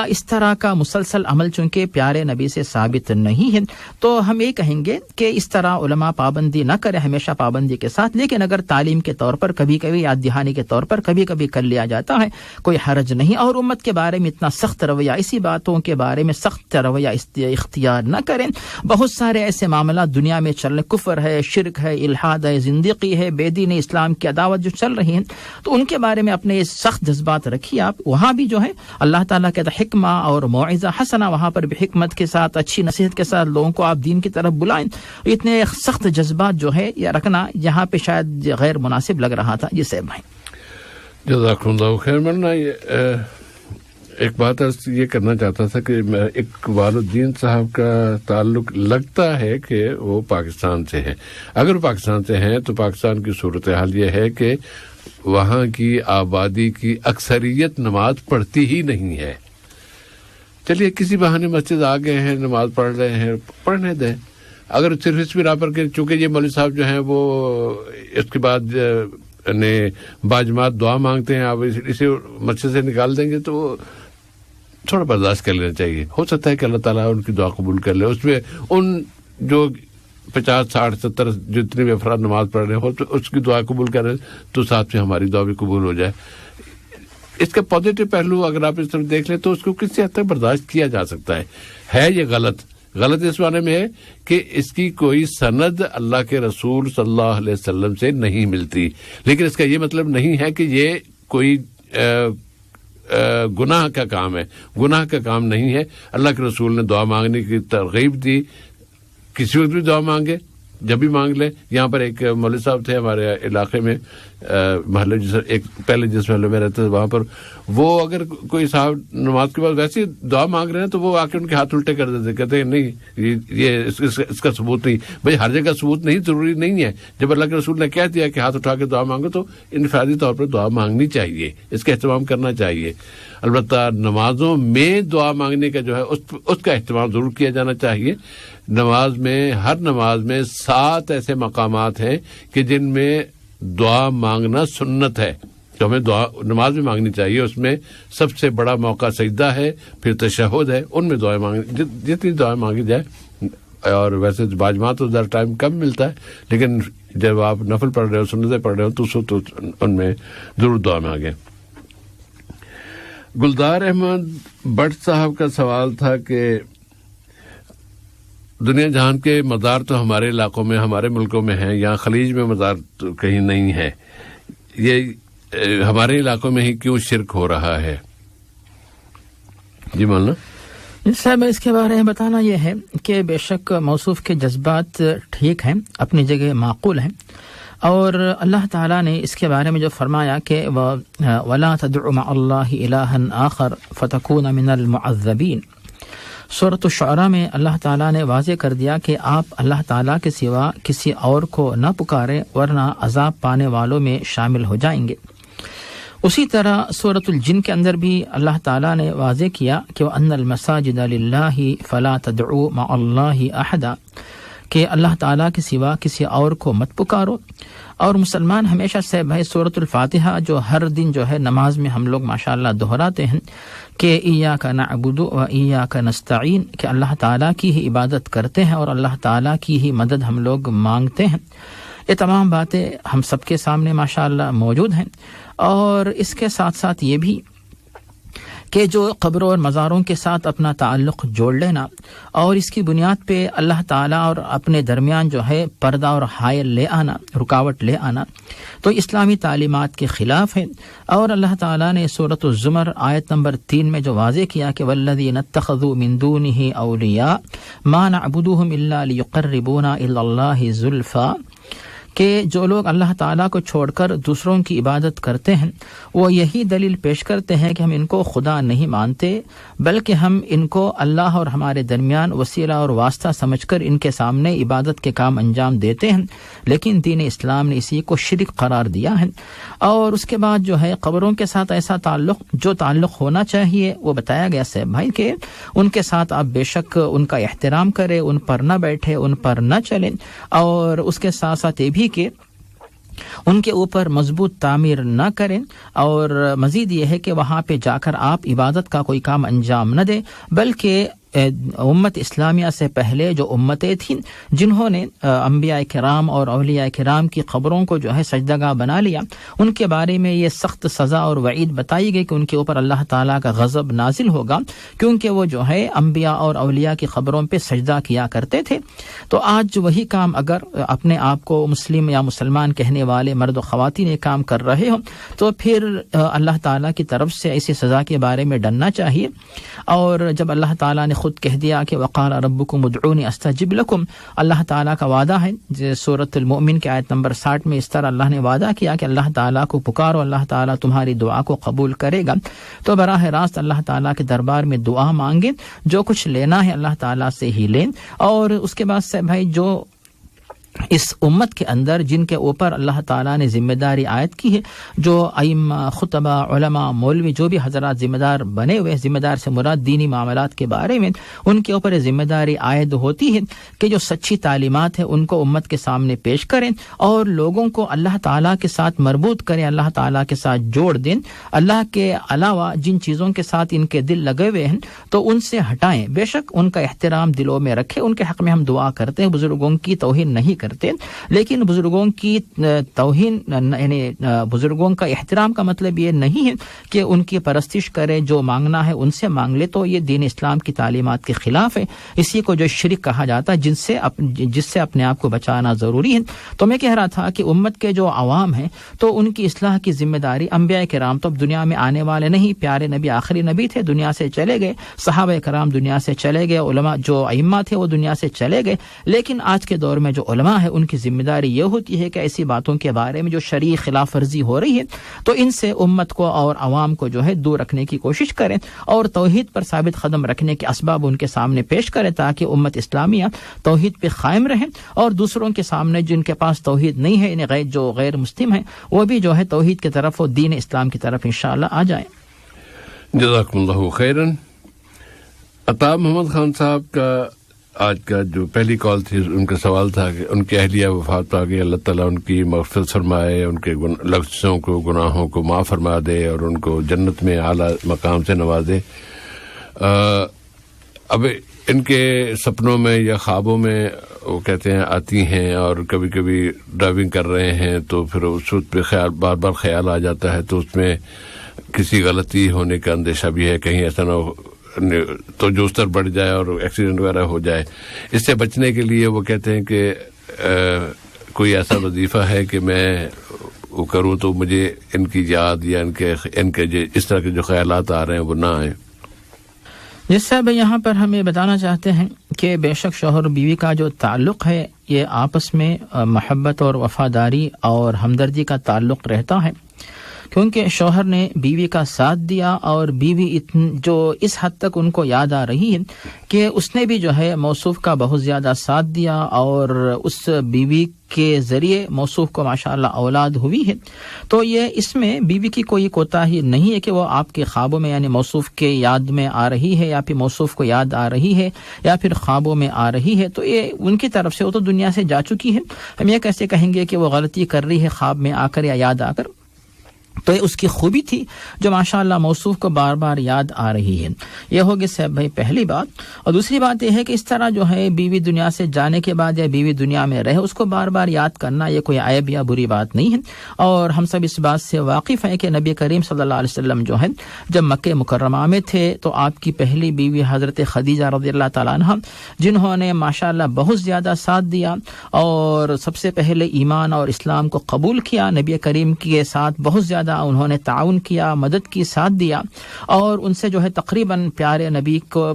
اس طرح کا مسلسل عمل چونکہ پیارے نبی سے ثابت نہیں ہے, تو ہم یہ کہیں گے کہ اس طرح علماء پابندی نہ کریں, ہمیشہ پابندی کے ساتھ. لیکن اگر تعلیم کے طور پر کبھی کبھی, یاد دہانی کے طور پر کبھی کبھی کر لیا جاتا ہے, کوئی حرج نہیں. اور امت کے بارے میں اتنا سخت رویہ, اسی باتوں کے بارے میں سخت رویہ اختیار نہ کریں. بہت سارے ایسے معاملات دنیا میں چل رہے, کفر ہے, شرک ہے, الحاد ہے, زندگی ہے, بے دین اسلام کی عداوت جو چل رہی ہیں, تو ان کے بارے میں اپنے سخت جذبات رکھیے آپ. وہاں بھی جو ہے اللہ تعالیٰ کہتا ہے حکمہ اور موعظہ حسنہ, وہاں پر بھی حکمت کے ساتھ, اچھی نصیحت کے ساتھ لوگوں کو آپ دین کی طرف بلائیں. اتنے سخت جذبات جو ہے یہ رکھنا یہاں پہ شاید غیر مناسب لگ رہا تھا. جی صاحب بھائی جزاکم اللہ خیر. مرنا ایک بات یہ کرنا چاہتا تھا کہ اقبال الدین صاحب کا تعلق لگتا ہے کہ وہ پاکستان سے ہے. اگر پاکستان سے ہیں تو پاکستان کی صورتحال یہ ہے کہ وہاں کی آبادی کی اکثریت نماز پڑھتی ہی نہیں ہے. چلیے کسی بہانے مسجد آ گئے ہیں, نماز پڑھ رہے ہیں, پڑھنے دیں. اگر صرف اس بنا پر کہ چونکہ یہ مولوی صاحب جو ہیں وہ اس کے بعد باجماعت دعا مانگتے ہیں, آپ اسے مسجد سے نکال دیں گے تو تھوڑا برداشت کر لینا چاہیے. ہو سکتا ہے کہ اللہ تعالیٰ ان کی دعا قبول کر لے. اس میں ان جو 50, 60, 70 جتنے بھی افراد نماز پڑھ رہے ہیں اس کی دعا قبول کر رہے تو ساتھ میں ہماری دعا بھی قبول ہو جائے. اس کا پازیٹو پہلو اگر آپ اس طرح دیکھ لیں تو اس کو کسی حد تک برداشت کیا جا سکتا ہے. یہ غلط اس معنی میں ہے کہ اس کی کوئی سند اللہ کے رسول صلی اللہ علیہ وسلم سے نہیں ملتی. لیکن اس کا یہ مطلب نہیں ہے کہ یہ کوئی گناہ کا کام ہے. گناہ کا کام نہیں ہے. اللہ کے رسول نے دعا مانگنے کی ترغیب دی, کسی وقت بھی دعا مانگے, جب بھی مانگ لیں. یہاں پر ایک مولوی صاحب تھے ہمارے علاقے میں, محلے پہلے جس محلے میں رہتے تھے وہاں پر, وہ اگر کوئی صاحب نماز کے بعد ویسے دعا مانگ رہے ہیں تو وہ آ کے ان کے ہاتھ الٹے کر دیتے, کہتے ہیں نہیں یہ اس کا ثبوت نہیں. بھائی ہر جگہ ثبوت نہیں, ضروری نہیں ہے. جب اللہ کے رسول نے کہہ دیا کہ ہاتھ اٹھا کے دعا مانگو تو انفرادی طور پر دعا مانگنی چاہیے, اس کا اہتمام کرنا چاہیے. البتہ نمازوں میں دعا مانگنے کا جو ہے اس کا اہتمام ضرور کیا جانا چاہیے. نماز میں, ہر نماز میں 7 ایسے مقامات ہیں کہ جن میں دعا مانگنا سنت ہے, تو ہمیں نماز میں مانگنی چاہیے. اس میں سب سے بڑا موقع سجدہ ہے, پھر تشہد ہے, ان میں دعائیں مانگنی, جتنی دعائیں مانگی جائے. اور ویسے باجماعت تو ذرا ٹائم کم ملتا ہے, لیکن جب آپ نفل پڑھ رہے ہو, سنتیں پڑھ رہے ہو تو ان میں ضرور دعا مانگیں. گلدار احمد بٹ صاحب کا سوال تھا کہ دنیا جہان کے مزار تو ہمارے علاقوں میں, ہمارے ملکوں میں ہیں, یہاں خلیج میں مزار تو کہیں نہیں ہے, یہ ہمارے علاقوں میں ہی کیوں شرک ہو رہا ہے؟ جی مولانا صاحب اس کے بارے میں بتانا یہ ہے کہ بے شک موصوف کے جذبات ٹھیک ہیں, اپنی جگہ معقول ہیں, اور اللہ تعالیٰ نے اس کے بارے میں جو فرمایا کہ وَلَا تَدْعُ مَعَ اللَّهِ إِلَٰهًا آخَرَ فَتَكُونَ مِنَ الْمُعَذَّبِينَ. سورۃ الشعراء میں اللہ تعالیٰ نے واضح کر دیا کہ آپ اللہ تعالیٰ کے سوا کسی اور کو نہ پکاریں ورنہ عذاب پانے والوں میں شامل ہو جائیں گے. اسی طرح سورۃ الجن کے اندر بھی اللہ تعالیٰ نے واضح کیا کہ وَأَنَّ الْمَسَاجِدَ لِلَّهِ فَلَا تَدْعُوا مَعَ اللَّهِ أَحَدًا, کہ اللہ تعالیٰ کے سوا کسی اور کو مت پکارو. اور مسلمان ہمیشہ سے بھائی سورۃ الفاتحہ جو ہر دن جو ہے نماز میں ہم لوگ ماشاءاللہ دہراتے ہیں کہ ایاک نعبد و ایاک نستعین, کہ اللہ تعالیٰ کی ہی عبادت کرتے ہیں اور اللہ تعالیٰ کی ہی مدد ہم لوگ مانگتے ہیں. یہ تمام باتیں ہم سب کے سامنے ماشاءاللہ موجود ہیں، اور اس کے ساتھ ساتھ یہ بھی کہ جو قبروں اور مزاروں کے ساتھ اپنا تعلق جوڑ لینا اور اس کی بنیاد پہ اللہ تعالیٰ اور اپنے درمیان جو ہے پردہ اور حائل لے آنا، رکاوٹ لے آنا، تو اسلامی تعلیمات کے خلاف ہے۔ اور اللہ تعالیٰ نے سورۃ الزمر آیت نمبر 3 میں جو واضح کیا کہ والذین اتخذوا من دونہ اولیاء ما نعبدهم الا لیقربونا الی اللہ زلفی، کہ جو لوگ اللہ تعالیٰ کو چھوڑ کر دوسروں کی عبادت کرتے ہیں وہ یہی دلیل پیش کرتے ہیں کہ ہم ان کو خدا نہیں مانتے، بلکہ ہم ان کو اللہ اور ہمارے درمیان وسیلہ اور واسطہ سمجھ کر ان کے سامنے عبادت کے کام انجام دیتے ہیں، لیکن دین اسلام نے اسی کو شرک قرار دیا ہے۔ اور اس کے بعد جو ہے قبروں کے ساتھ ایسا تعلق ہونا چاہیے، وہ بتایا گیا صاحب بھائی کہ ان کے ساتھ آپ بے شک ان کا احترام کریں، ان پر نہ بیٹھے، ان پر نہ چلیں، اور اس کے ساتھ ساتھ یہ بھی کہ ان کے اوپر مضبوط تعمیر نہ کریں، اور مزید یہ ہے کہ وہاں پہ جا کر آپ عبادت کا کوئی کام انجام نہ دیں، بلکہ امت اسلامیہ سے پہلے جو امتیں تھیں جنہوں نے انبیاء کرام اور اولیاء کرام کی قبروں کو جو ہے سجدہ گاہ بنا لیا، ان کے بارے میں یہ سخت سزا اور وعید بتائی گئی کہ ان کے اوپر اللہ تعالیٰ کا غضب نازل ہوگا، کیونکہ وہ جو ہے انبیاء اور اولیاء کی قبروں پہ سجدہ کیا کرتے تھے۔ تو آج وہی کام اگر اپنے آپ کو مسلم یا مسلمان کہنے والے مرد و خواتین یہ کام کر رہے ہوں تو پھر اللہ تعالیٰ کی طرف سے ایسی سزا کے بارے میں ڈرنا چاہیے۔ اور جب اللہ تعالیٰ نے خود کہہ دیا کہ وقال ربکم ادعونی استجب لکم، اللہ تعالیٰ کا وعدہ ہے، سورۃ المؤمن کی آیت نمبر 60 میں اس طرح اللہ نے وعدہ کیا کہ اللہ تعالیٰ کو پکارو، اللہ تعالیٰ تمہاری دعا کو قبول کرے گا۔ تو براہ راست اللہ تعالیٰ کے دربار میں دعا مانگیں، جو کچھ لینا ہے اللہ تعالیٰ سے ہی لیں۔ اور اس کے بعد سے بھائی جو اس امت کے اندر جن کے اوپر اللہ تعالیٰ نے ذمہ داری عائد کی ہے، جو ائمہ، خطبہ، علماء، مولوی، جو بھی حضرات ذمہ دار بنے ہوئے، ذمہ دار سے مراد دینی معاملات کے بارے میں ان کے اوپر ذمہ داری عائد ہوتی ہے کہ جو سچی تعلیمات ہیں ان کو امت کے سامنے پیش کریں اور لوگوں کو اللہ تعالیٰ کے ساتھ مربوط کریں، اللہ تعالیٰ کے ساتھ جوڑ دیں، اللہ کے علاوہ جن چیزوں کے ساتھ ان کے دل لگے ہوئے ہیں تو ان سے ہٹائیں۔ بے شک ان کا احترام دلوں میں رکھیں، ان کے حق میں ہم دعا کرتے ہیں، بزرگوں کی توہین نہیں کرتے، لیکن بزرگوں کی توہین یعنی بزرگوں کا احترام کا مطلب یہ نہیں ہے کہ ان کی پرستش کرے، جو مانگنا ہے ان سے مانگ لے، تو یہ دین اسلام کی تعلیمات کے خلاف ہے، اسی کو جو شرک کہا جاتا ہے، جس سے اپنے آپ کو بچانا ضروری ہے۔ تو میں کہہ رہا تھا کہ امت کے جو عوام ہیں تو ان کی اصلاح کی ذمہ داری، انبیاء کرام تو اب دنیا میں آنے والے نہیں، پیارے نبی آخری نبی تھے، دنیا سے چلے گئے، صحابہ کرام دنیا سے چلے گئے، علماء جو ائمہ تھے وہ دنیا سے چلے گئے، لیکن آج کے دور میں جو علماء ہیں ان کی ذمہ داری یہ ہوتی ہے کہ ایسی باتوں کے بارے میں جو شرعی خلاف ورزی ہو رہی ہے تو ان سے امت کو اور عوام کو جو ہے دور رکھنے کی کوشش کریں اور توحید پر ثابت قدم رکھنے کے اسباب ان کے سامنے پیش کریں، تاکہ امت اسلامیہ توحید پہ قائم رہیں اور دوسروں کے سامنے جن کے پاس توحید نہیں ہے، انہیں جو غیر مسلم ہیں، وہ بھی جو ہے توحید کی طرف اور دین اسلام کی طرف انشاءاللہ آ جائیں۔ جزاکم اللہ خیرن۔ عطا محمد خان صاحب کا آج کا جو پہلی کال تھی ان کا سوال تھا کہ ان کی اہلیہ وفات پا گئی، اللہ تعالیٰ ان کی مغفرت فرمائے، ان کے لفظوں کو، گناہوں کو معاف فرما دے اور ان کو جنت میں اعلیٰ مقام سے نوازے۔ اب ان کے سپنوں میں یا خوابوں میں وہ کہتے ہیں آتی ہیں اور کبھی کبھی ڈرائیونگ کر رہے ہیں تو پھر اس وقت پہ بار بار خیال آ جاتا ہے، تو اس میں کسی غلطی ہونے کا اندیشہ بھی ہے، کہیں ایسا نہ ہو تو جوستر بڑھ جائے اور ایکسیڈنٹ وغیرہ ہو جائے۔ اس سے بچنے کے لیے وہ کہتے ہیں کہ کوئی ایسا وظیفہ ہے کہ میں وہ کروں تو مجھے ان کی یاد یا ان کے اس طرح کے جو خیالات آ رہے ہیں وہ نہ آئیں۔ جس صاحب یہاں پر ہمیں بتانا چاہتے ہیں کہ بے شک شوہر بیوی کا جو تعلق ہے یہ آپس میں محبت اور وفاداری اور ہمدردی کا تعلق رہتا ہے، کیونکہ شوہر نے بیوی کا ساتھ دیا اور بیوی جو اس حد تک ان کو یاد آ رہی ہے کہ اس نے بھی جو ہے موصوف کا بہت زیادہ ساتھ دیا اور اس بیوی کے ذریعے موصوف کو ماشاءاللہ اولاد ہوئی ہے، تو یہ اس میں بیوی کی کوئی کوتاہی نہیں ہے کہ وہ آپ کے خوابوں میں یعنی موصوف کے یاد میں آ رہی ہے یا پھر موصوف کو یاد آ رہی ہے یا پھر خوابوں میں آ رہی ہے، تو یہ ان کی طرف سے وہ تو دنیا سے جا چکی ہے، ہم یہ کیسے کہیں گے کہ وہ غلطی کر رہی ہے خواب میں آ کر یا یاد آ کر؟ تو یہ اس کی خوبی تھی جو ماشاءاللہ موصوف کو بار بار یاد آ رہی ہے. یہ ہوگی صاحب بھائی پہلی بات. اور دوسری بات یہ ہے کہ اس طرح جو ہے بیوی دنیا سے جانے کے بعد یا بیوی دنیا میں رہے اس کو بار بار یاد کرنا یہ کوئی عیب یا بری بات نہیں ہے. اور ہم سب اس بات سے واقف ہیں کہ نبی کریم صلی اللہ علیہ وسلم جو ہے جب مکہ مکرمہ میں تھے تو آپ کی پہلی بیوی حضرت خدیجہ رضی اللہ تعالیٰ عنہ جنہوں نے ماشاءاللہ بہت زیادہ ساتھ دیا اور سب سے پہلے ایمان اور اسلام کو قبول کیا, نبی کریم کے ساتھ بہت زیادہ انہوں نے تعاون کیا, مدد کی, ساتھ دیا, اور ان سے جو ہے تقریباً پیارے نبی کو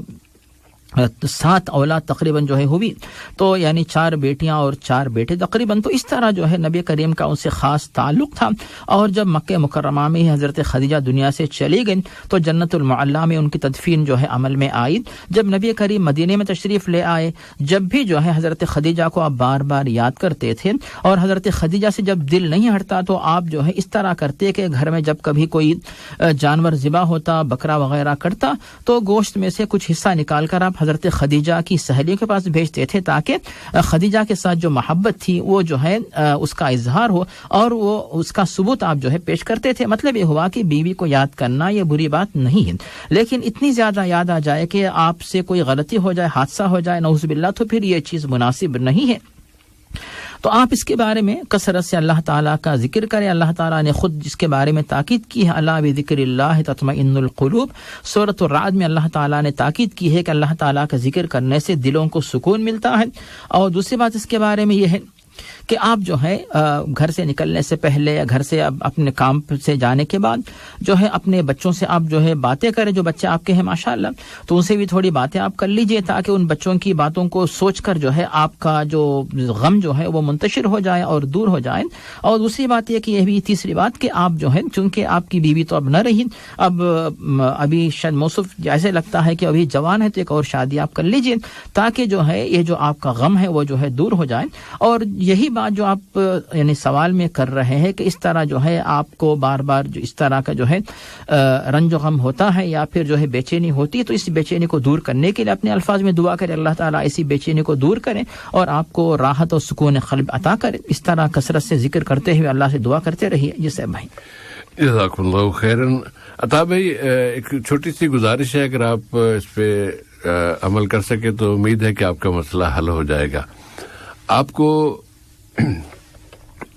7 اولاد تقریباً جو ہے ہوئی, تو یعنی 4 بیٹیاں اور 4 بیٹے تقریباً. تو اس طرح جو ہے نبی کریم کا ان سے خاص تعلق تھا. اور جب مکہ مکرمہ میں حضرت خدیجہ دنیا سے چلی گئیں تو جنت المعلا میں ان کی تدفین جو ہے عمل میں آئی. جب نبی کریم مدینے میں تشریف لے آئے, جب بھی جو ہے حضرت خدیجہ کو آپ بار بار یاد کرتے تھے, اور حضرت خدیجہ سے جب دل نہیں ہٹتا تو آپ جو ہے اس طرح کرتے کہ گھر میں جب کبھی کوئی جانور ذبح ہوتا, بکرا وغیرہ کٹتا, تو گوشت میں سے کچھ حصہ نکال کر آپ حضرت خدیجہ کی سہیلیوں کے پاس بھیجتے تھے تاکہ خدیجہ کے ساتھ جو محبت تھی وہ جو ہے اس کا اظہار ہو اور وہ اس کا ثبوت آپ جو ہے پیش کرتے تھے. مطلب یہ ہوا کہ بیوی کو یاد کرنا یہ بری بات نہیں ہے, لیکن اتنی زیادہ یاد آ جائے کہ آپ سے کوئی غلطی ہو جائے, حادثہ ہو جائے نعوذ باللہ, تو پھر یہ چیز مناسب نہیں ہے. تو آپ اس کے بارے میں کثرت سے اللہ تعالیٰ کا ذکر کریں. اللہ تعالیٰ نے خود جس کے بارے میں تاکید کی ہے, الا بذکر اللہ تطمئن القلوب, سورۃ الرعد میں اللہ تعالیٰ نے تاکید کی ہے کہ اللہ تعالیٰ کا ذکر کرنے سے دلوں کو سکون ملتا ہے. اور دوسری بات اس کے بارے میں یہ ہے کہ آپ جو ہے گھر سے نکلنے سے پہلے یا گھر سے اپنے کام سے جانے کے بعد جو ہے اپنے بچوں سے آپ جو ہے باتیں کریں, جو بچے آپ کے ہیں ماشاءاللہ, تو ان سے بھی تھوڑی باتیں آپ کر لیجئے تاکہ ان بچوں کی باتوں کو سوچ کر جو ہے آپ کا جو غم جو ہے وہ منتشر ہو جائے اور دور ہو جائے. اور دوسری بات یہ کہ یہ بھی تیسری بات کہ آپ جو ہے چونکہ آپ کی بیوی تو اب نہ رہی, اب ابھی شاید موصف جیسے لگتا ہے کہ ابھی جوان ہے, تو ایک اور شادی آپ کر لیجئے تاکہ جو ہے یہ جو آپ کا غم ہے وہ جو ہے دور ہو جائے. اور یہی بات جو آپ یعنی سوال میں کر رہے ہیں کہ اس طرح جو ہے آپ کو بار بار جو اس طرح کا جو ہے رنج و غم ہوتا ہے یا پھر جو ہے بے چینی ہوتی ہے, تو اس بے چینی کو دور کرنے کے لیے اپنے الفاظ میں دعا کریں, اللہ تعالیٰ اسی بے چینی کو دور کریں اور آپ کو راحت اور سکون قلب عطا کرے. اس طرح کثرت سے ذکر کرتے ہوئے اللہ سے دعا کرتے رہیے. جی صاحب بھائی. جزاک اللہ خیراً. عطا بھائی ایک چھوٹی سی گزارش ہے, اگر آپ اس پہ عمل کر سکے تو امید ہے کہ آپ کا مسئلہ حل ہو جائے گا. آپ کو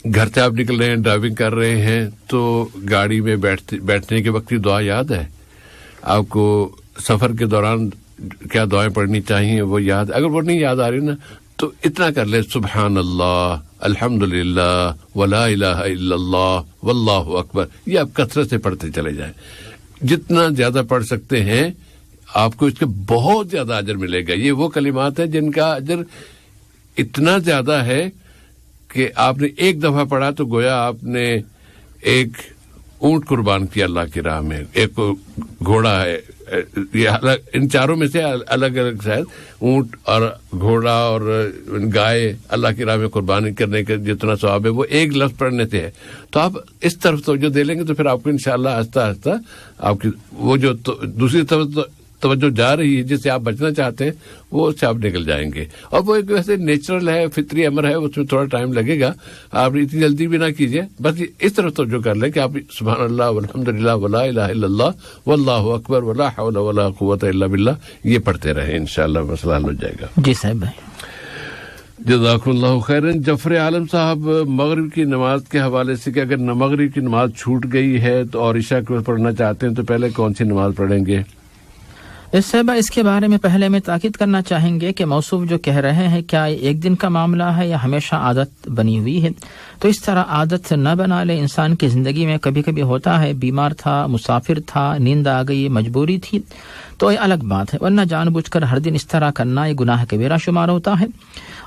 گھر سے آپ نکل رہے ہیں, ڈرائیونگ کر رہے ہیں, تو گاڑی میں بیٹھنے کے وقت کی دعا یاد ہے آپ کو؟ سفر کے دوران کیا دعائیں پڑھنی چاہیے وہ یاد؟ اگر وہ نہیں یاد آ رہی نا تو اتنا کر لیں, سبحان اللہ, الحمدللہ, ولا الہ الا اللہ, واللہ اکبر. یہ آپ کثرت سے پڑھتے چلے جائیں. جتنا زیادہ پڑھ سکتے ہیں آپ کو اس کے بہت زیادہ اجر ملے گا. یہ وہ کلمات ہیں جن کا اجر اتنا زیادہ ہے کہ آپ نے ایک دفعہ پڑھا تو گویا آپ نے ایک اونٹ قربان کیا اللہ کی راہ میں, ایک گھوڑا ہے. یہ ان چاروں میں سے الگ الگ شاید اونٹ اور گھوڑا اور گائے اللہ کی راہ میں قربانی کرنے کا جتنا ثواب ہے وہ ایک لفظ پڑھنے سے ہے. تو آپ اس طرف توجہ دے لیں گے تو پھر آپ کو انشاءاللہ آہستہ آہستہ آپ کی وہ جو دوسری طرف توجہ جا رہی ہے جس سے آپ بچنا چاہتے ہیں وہ اس سے آپ نکل جائیں گے. اور وہ ایک ویسے نیچرل ہے, فطری امر ہے, اس میں تھوڑا ٹائم لگے گا. آپ اتنی جلدی بھی نہ کیجیے, بس اس طرف توجہ کر لیں کہ آپ سبحان اللہ والحمدللہ ولا الہ الا اللہ واللہ اکبر ولا حول ولا قوت الا باللہ یہ پڑھتے رہیں, انشاءاللہ مسئلہ حل ہو جائے گا. جی صاحب بھائی. جزاک اللہ خیراً. جعفر عالم صاحب, مغرب کی نماز کے حوالے سے کہ اگر مغرب کی نماز چھوٹ گئی ہے تو اور عشاء کو پڑھنا چاہتے ہیں تو پہلے کون سی نماز پڑھیں گے؟ اس کے بارے میں پہلے میں تاکید کرنا چاہیں گے کہ موصوف جو کہہ رہے ہیں کیا ایک دن کا معاملہ ہے یا ہمیشہ عادت بنی ہوئی ہے؟ تو اس طرح عادت نہ بنا لے. انسان کی زندگی میں کبھی کبھی ہوتا ہے, بیمار تھا, مسافر تھا, نیند آ گئی, مجبوری تھی, تو یہ الگ بات ہے, ورنہ جان بوجھ کر ہر دن اس طرح کرنا یہ گناہ کبیرہ شمار ہوتا ہے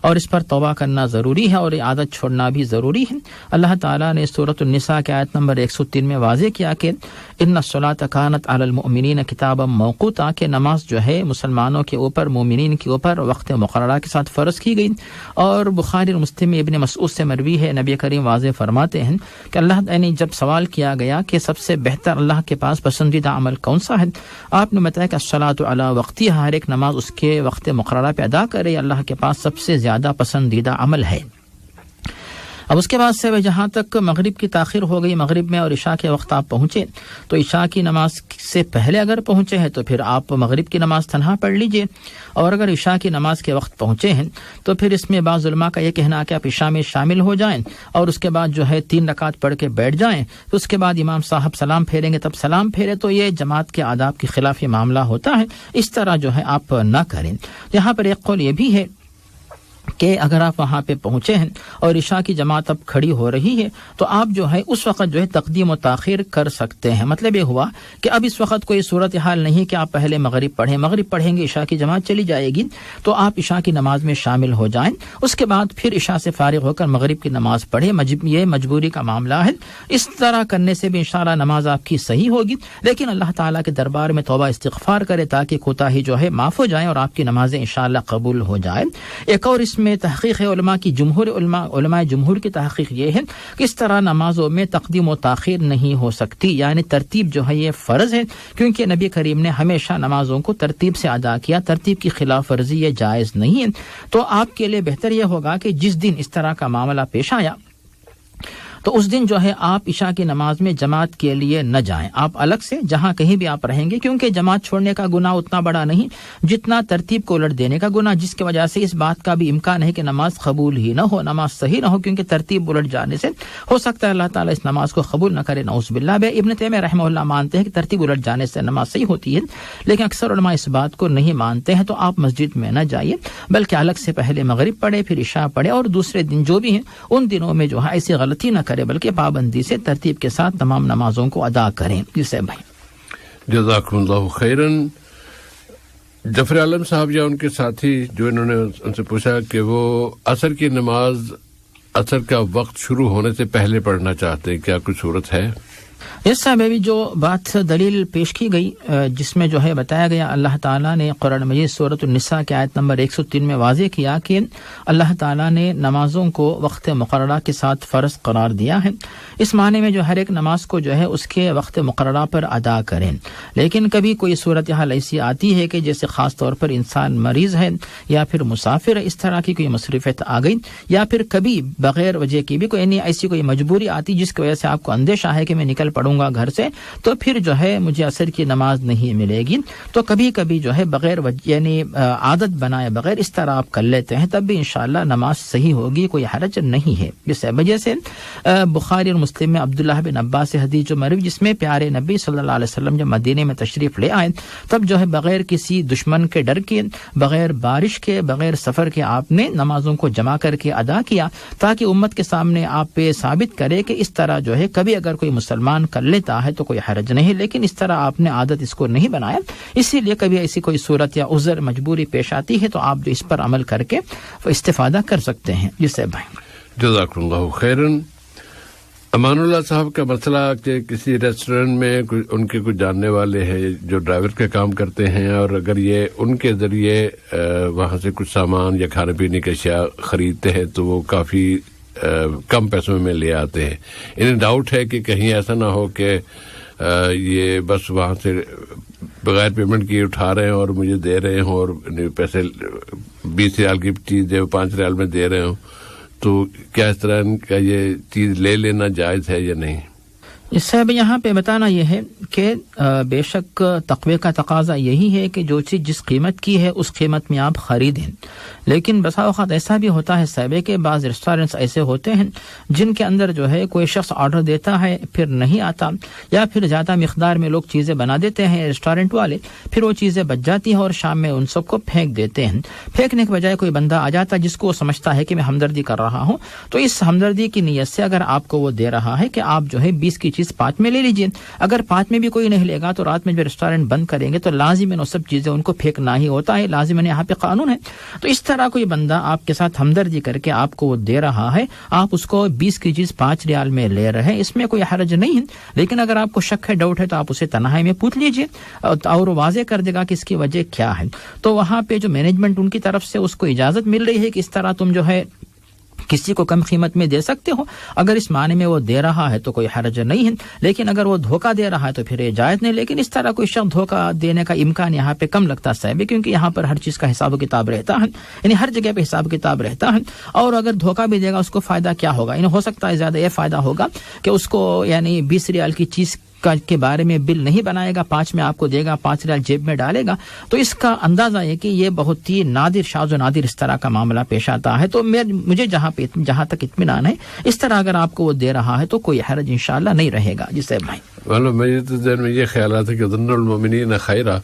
اور اس پر توبہ کرنا ضروری ہے اور یہ عادت چھوڑنا بھی ضروری ہے. اللہ تعالیٰ نے سورۃ النساء کی آیت نمبر 103 میں واضح کیا کہ ان الصلاۃ کانت علی المؤمنین کتابا موقوتا, کہ نماز جو ہے مسلمانوں کے اوپر, مومنین کے اوپر وقت مقررہ کے ساتھ فرض کی گئی. اور بخاری اور مسلم میں ابن مسعود سے مروی ہے, نبی کریم واضح فرماتے ہیں کہ اللہ یعنی جب سوال کیا گیا کہ سب سے بہتر اللہ کے پاس پسندیدہ عمل کون سا ہے, آپ نے بتایا کہ الصلاۃ علی وقتها, ہر ایک نماز اس کے وقت مقررہ پہ ادا کرے اللہ کے پاس سب سے زیادہ پسندیدہ عمل ہے. اب اس کے بعد سے جہاں تک مغرب کی تاخیر ہو گئی مغرب میں اور عشاء کے وقت آپ پہنچے تو عشاء کی نماز سے پہلے اگر پہنچے ہیں تو پھر آپ مغرب کی نماز تنہا پڑھ لیجئے، اور اگر عشاء کی نماز کے وقت پہنچے ہیں تو پھر اس میں بعض علماء کا یہ کہنا کہ آپ عشاء میں شامل ہو جائیں اور اس کے بعد جو ہے 3 رکعت پڑھ کے بیٹھ جائیں، تو اس کے بعد امام صاحب سلام پھیریں گے تب سلام پھیرے، تو یہ جماعت کے آداب کے خلاف یہ معاملہ ہوتا ہے، اس طرح جو ہے آپ نہ کریں۔ یہاں پر ایک قول یہ بھی ہے کہ اگر آپ وہاں پہ پہنچے ہیں اور عشاء کی جماعت اب کھڑی ہو رہی ہے تو آپ جو ہے اس وقت جو ہے تقدیم و تاخیر کر سکتے ہیں۔ مطلب یہ ہوا کہ اب اس وقت کوئی صورتحال نہیں کہ آپ پہلے مغرب پڑھیں گے عشاء کی جماعت چلی جائے گی تو آپ عشاء کی نماز میں شامل ہو جائیں، اس کے بعد پھر عشاء سے فارغ ہو کر مغرب کی نماز پڑھیں، یہ مجبوری کا معاملہ ہے۔ اس طرح کرنے سے بھی انشاءاللہ نماز آپ کی صحیح ہوگی، لیکن اللہ تعالیٰ کے دربار میں توبہ استغفار کرے تاکہ کوتاہی جو ہے معاف ہو جائے اور آپ کی نمازیں انشاءاللہ قبول ہو جائیں۔ ایک اور اس میں تحقیق ہے علماء کی، علماء جمہور کی تحقیق یہ ہے کہ اس طرح نمازوں میں تقدیم و تاخیر نہیں ہو سکتی، یعنی ترتیب جو ہے یہ فرض ہے، کیونکہ نبی کریم نے ہمیشہ نمازوں کو ترتیب سے ادا کیا، ترتیب کی خلاف ورزی یہ جائز نہیں ہے۔ تو آپ کے لیے بہتر یہ ہوگا کہ جس دن اس طرح کا معاملہ پیش آیا تو اس دن جو ہے آپ عشاء کی نماز میں جماعت کے لیے نہ جائیں، آپ الگ سے جہاں کہیں بھی آپ رہیں گے، کیونکہ جماعت چھوڑنے کا گناہ اتنا بڑا نہیں جتنا ترتیب کو الٹ دینے کا گناہ، جس کی وجہ سے اس بات کا بھی امکان ہے کہ نماز قبول ہی نہ ہو، نماز صحیح نہ ہو، کیونکہ ترتیب الٹ جانے سے ہو سکتا ہے اللہ تعالیٰ اس نماز کو قبول نہ کرے، نعوذ باللہ۔ ابن تیمیہ رحمہ اللہ مانتے ہیں کہ ترتیب الٹ جانے سے نماز صحیح ہوتی ہے، لیکن اکثر علماء اس بات کو نہیں مانتے ہیں، تو آپ مسجد میں نہ جائیے بلکہ الگ سے پہلے مغرب پڑھے پھر عشاء پڑھے، اور دوسرے دن جو بھی ہیں ان دنوں میں جو ہے ایسی غلطی نہ کرے بلکہ پابندی سے ترتیب کے ساتھ تمام نمازوں کو ادا کریں۔ جسے بھائی جزاکم اللہ خیرن۔ جعفر عالم صاحب یا ان کے ساتھی جو انہوں نے ان سے پوچھا کہ وہ عصر کی نماز عصر کا وقت شروع ہونے سے پہلے پڑھنا چاہتے ہیں، کیا کوئی صورت ہے؟ اس سے ابھی جو بات دلیل پیش کی گئی جس میں جو ہے بتایا گیا، اللہ تعالیٰ نے قرآن مجید سورۃ النساء کی آیت نمبر 103 میں واضح کیا کہ اللہ تعالیٰ نے نمازوں کو وقت مقررہ کے ساتھ فرض قرار دیا ہے، اس معنی میں جو ہر ایک نماز کو جو ہے اس کے وقت مقررہ پر ادا کریں، لیکن کبھی کوئی صورتحال ایسی آتی ہے کہ جیسے خاص طور پر انسان مریض ہے یا پھر مسافر ہے، اس طرح کی کوئی مصروفیت آ گئی، یا پھر کبھی بغیر وجہ کی بھی کوئی ایسی کوئی مجبوری آتی جس کی وجہ سے آپ کو اندیشہ ہے کہ میں نکل پڑوں گا گھر سے، تو پھر جو ہے مجھے عصر کی نماز نہیں ملے گی، تو کبھی کبھی جو ہے بغیر یعنی عادت بنائے بغیر اس طرح آپ کر لیتے ہیں، تب بھی انشاءاللہ نماز صحیح ہوگی، کوئی حرج نہیں ہے۔ اس وجہ سے بخاری اور مسلم میں عبداللہ بن عباس سے حدیث جو مروی جس میں پیارے نبی صلی اللہ علیہ وسلم جب مدینے میں تشریف لے آئے تب جو ہے بغیر کسی دشمن کے ڈر کے، بغیر بارش کے، بغیر سفر کے آپ نے نمازوں کو جمع کر کے ادا کیا، تاکہ امت کے سامنے آپ پہ ثابت کرے کہ اس طرح جو ہے کبھی اگر کوئی مسلمان کر لیتا ہے تو کوئی حرج نہیں، لیکن اس طرح آپ نے عادت اس کو نہیں بنایا، اسی لیے کبھی ایسی کوئی صورت یا عذر مجبوری پیش آتی ہے تو آپ جو اس پر عمل کر کے استفادہ کر سکتے ہیں۔ جسے بھائی جزاک اللہ خیرن۔ امان اللہ صاحب کا مسئلہ کہ کسی ریسٹورینٹ میں ان کے کچھ جاننے والے ہیں جو ڈرائیور کا کام کرتے ہیں، اور اگر یہ ان کے ذریعے وہاں سے کچھ سامان یا کھانے پینے کی اشیاء خریدتے ہیں تو وہ کافی کم پیسوں میں لے آتے ہیں، انہیں ڈاؤٹ ہے کہ کہیں ایسا نہ ہو کہ یہ بس وہاں سے بغیر پیمنٹ کیے اٹھا رہے ہیں اور مجھے دے رہے ہوں، اور پیسے 20 ریال کی چیز 5 ریال میں دے رہے ہوں، تو کیا اس طرح کا یہ چیز لے لینا جائز ہے یا نہیں؟ اس سے اب یہاں پہ بتانا یہ ہے کہ بے شک تقوی کا تقاضا یہی ہے کہ جو چیز جس قیمت کی ہے اس قیمت میں آپ خریدیں، لیکن بسا اوقات ایسا بھی ہوتا ہے صاحب کہ بعض ریسٹورینٹس ایسے ہوتے ہیں جن کے اندر جو ہے کوئی شخص آرڈر دیتا ہے پھر نہیں آتا، یا پھر زیادہ مقدار میں لوگ چیزیں بنا دیتے ہیں ریسٹورینٹ والے، پھر وہ چیزیں بچ جاتی ہیں اور شام میں ان سب کو پھینک دیتے ہیں۔ پھینکنے کے بجائے کوئی بندہ آ جاتا ہے جس کو وہ سمجھتا ہے کہ میں ہمدردی کر رہا ہوں، تو اس ہمدردی کی نیت سے اگر آپ کو وہ دے رہا ہے کہ آپ جو ہے 20 کی چیز 5 میں لے لیجئے، اگر 5 میں بھی کوئی نہیں لے گا تو رات میں جب ریسٹورینٹ بند کریں گے تو لازماً وہ سب چیزیں ان کو پھینکنا ہی ہوتا ہے، لازماً یہاں پہ قانون ہے۔ تو اس طرح کوئی بندہ آپ کے ساتھ ہمدردی کر کے آپ کو وہ دے رہا ہے، آپ اس کو 20 کی چیز 5 ریال میں لے رہے ہیں، اس میں کوئی حرج نہیں ہے، لیکن اگر آپ کو شک ہے ڈاؤٹ ہے تو آپ اسے تنہائی میں پوچھ لیجئے اور واضح کر دے گا کہ اس کی وجہ کیا ہے۔ تو وہاں پہ جو مینجمنٹ ان کی طرف سے اس کو اجازت مل رہی ہے کہ اس طرح تم جو ہے کسی کو کم قیمت میں دے سکتے ہو، اگر اس معنی میں وہ دے رہا ہے تو کوئی حرج نہیں ہے، لیکن اگر وہ دھوکہ دے رہا ہے تو پھر یہ جائز نہیں. لیکن اس طرح کوئی شخص دھوکہ دینے کا امکان یہاں پہ کم لگتا ہے، کیونکہ یہاں پر ہر چیز کا حساب و کتاب رہتا ہے، یعنی ہر جگہ پہ حساب کتاب رہتا ہے. اور اگر دھوکہ بھی دے گا اس کو فائدہ کیا ہوگا؟ ہو سکتا ہے زیادہ یہ فائدہ ہوگا کہ اس کو یعنی 20 ریال کی چیز کے بارے میں بل نہیں بنائے گا، 5 میں آپ کو دے گا، 5 ریال جیب میں ڈالے گا. تو اس کا اندازہ ہے کہ یہ بہت ہی نادر، شاذ و نادر اس طرح کا معاملہ پیش آتا ہے. تو مجھے جہاں تک اطمینان ہے، اس طرح اگر آپ کو وہ دے رہا ہے تو کوئی حرج انشاءاللہ نہیں رہے گا. جی صاحب بھائی، میرے تو ذہن میں یہ خیالات ہے کہ ظن المؤمنین خیرا،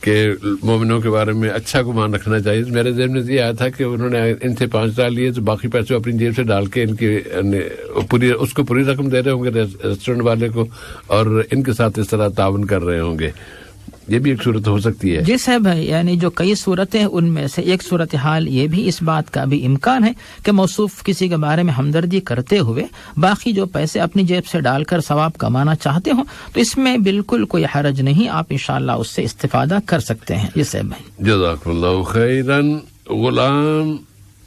کہ مومنوں کے بارے میں اچھا گمان رکھنا چاہیے. میرے ذہن میں یہ آیا تھا کہ انہوں نے ان سے 5 ڈال لیے تو باقی پیسے اپنی جیب سے ڈال کے ان کی اس کو پوری رقم دے رہے ہوں گے ریسٹورینٹ والے کو، اور ان کے ساتھ اس طرح تعاون کر رہے ہوں گے. یہ بھی ایک صورت ہو سکتی ہے. جی صاحب، یعنی جو کئی صورتیں ان میں سے ایک صورتحال یہ بھی اس بات کا بھی امکان ہے کہ موصوف کسی کے بارے میں ہمدردی کرتے ہوئے باقی جو پیسے اپنی جیب سے ڈال کر ثواب کمانا چاہتے ہوں، تو اس میں بالکل کوئی حرج نہیں، آپ انشاءاللہ اس سے استفادہ کر سکتے ہیں. جی صاحب بھائی، جزاک اللہ خیرن. غلام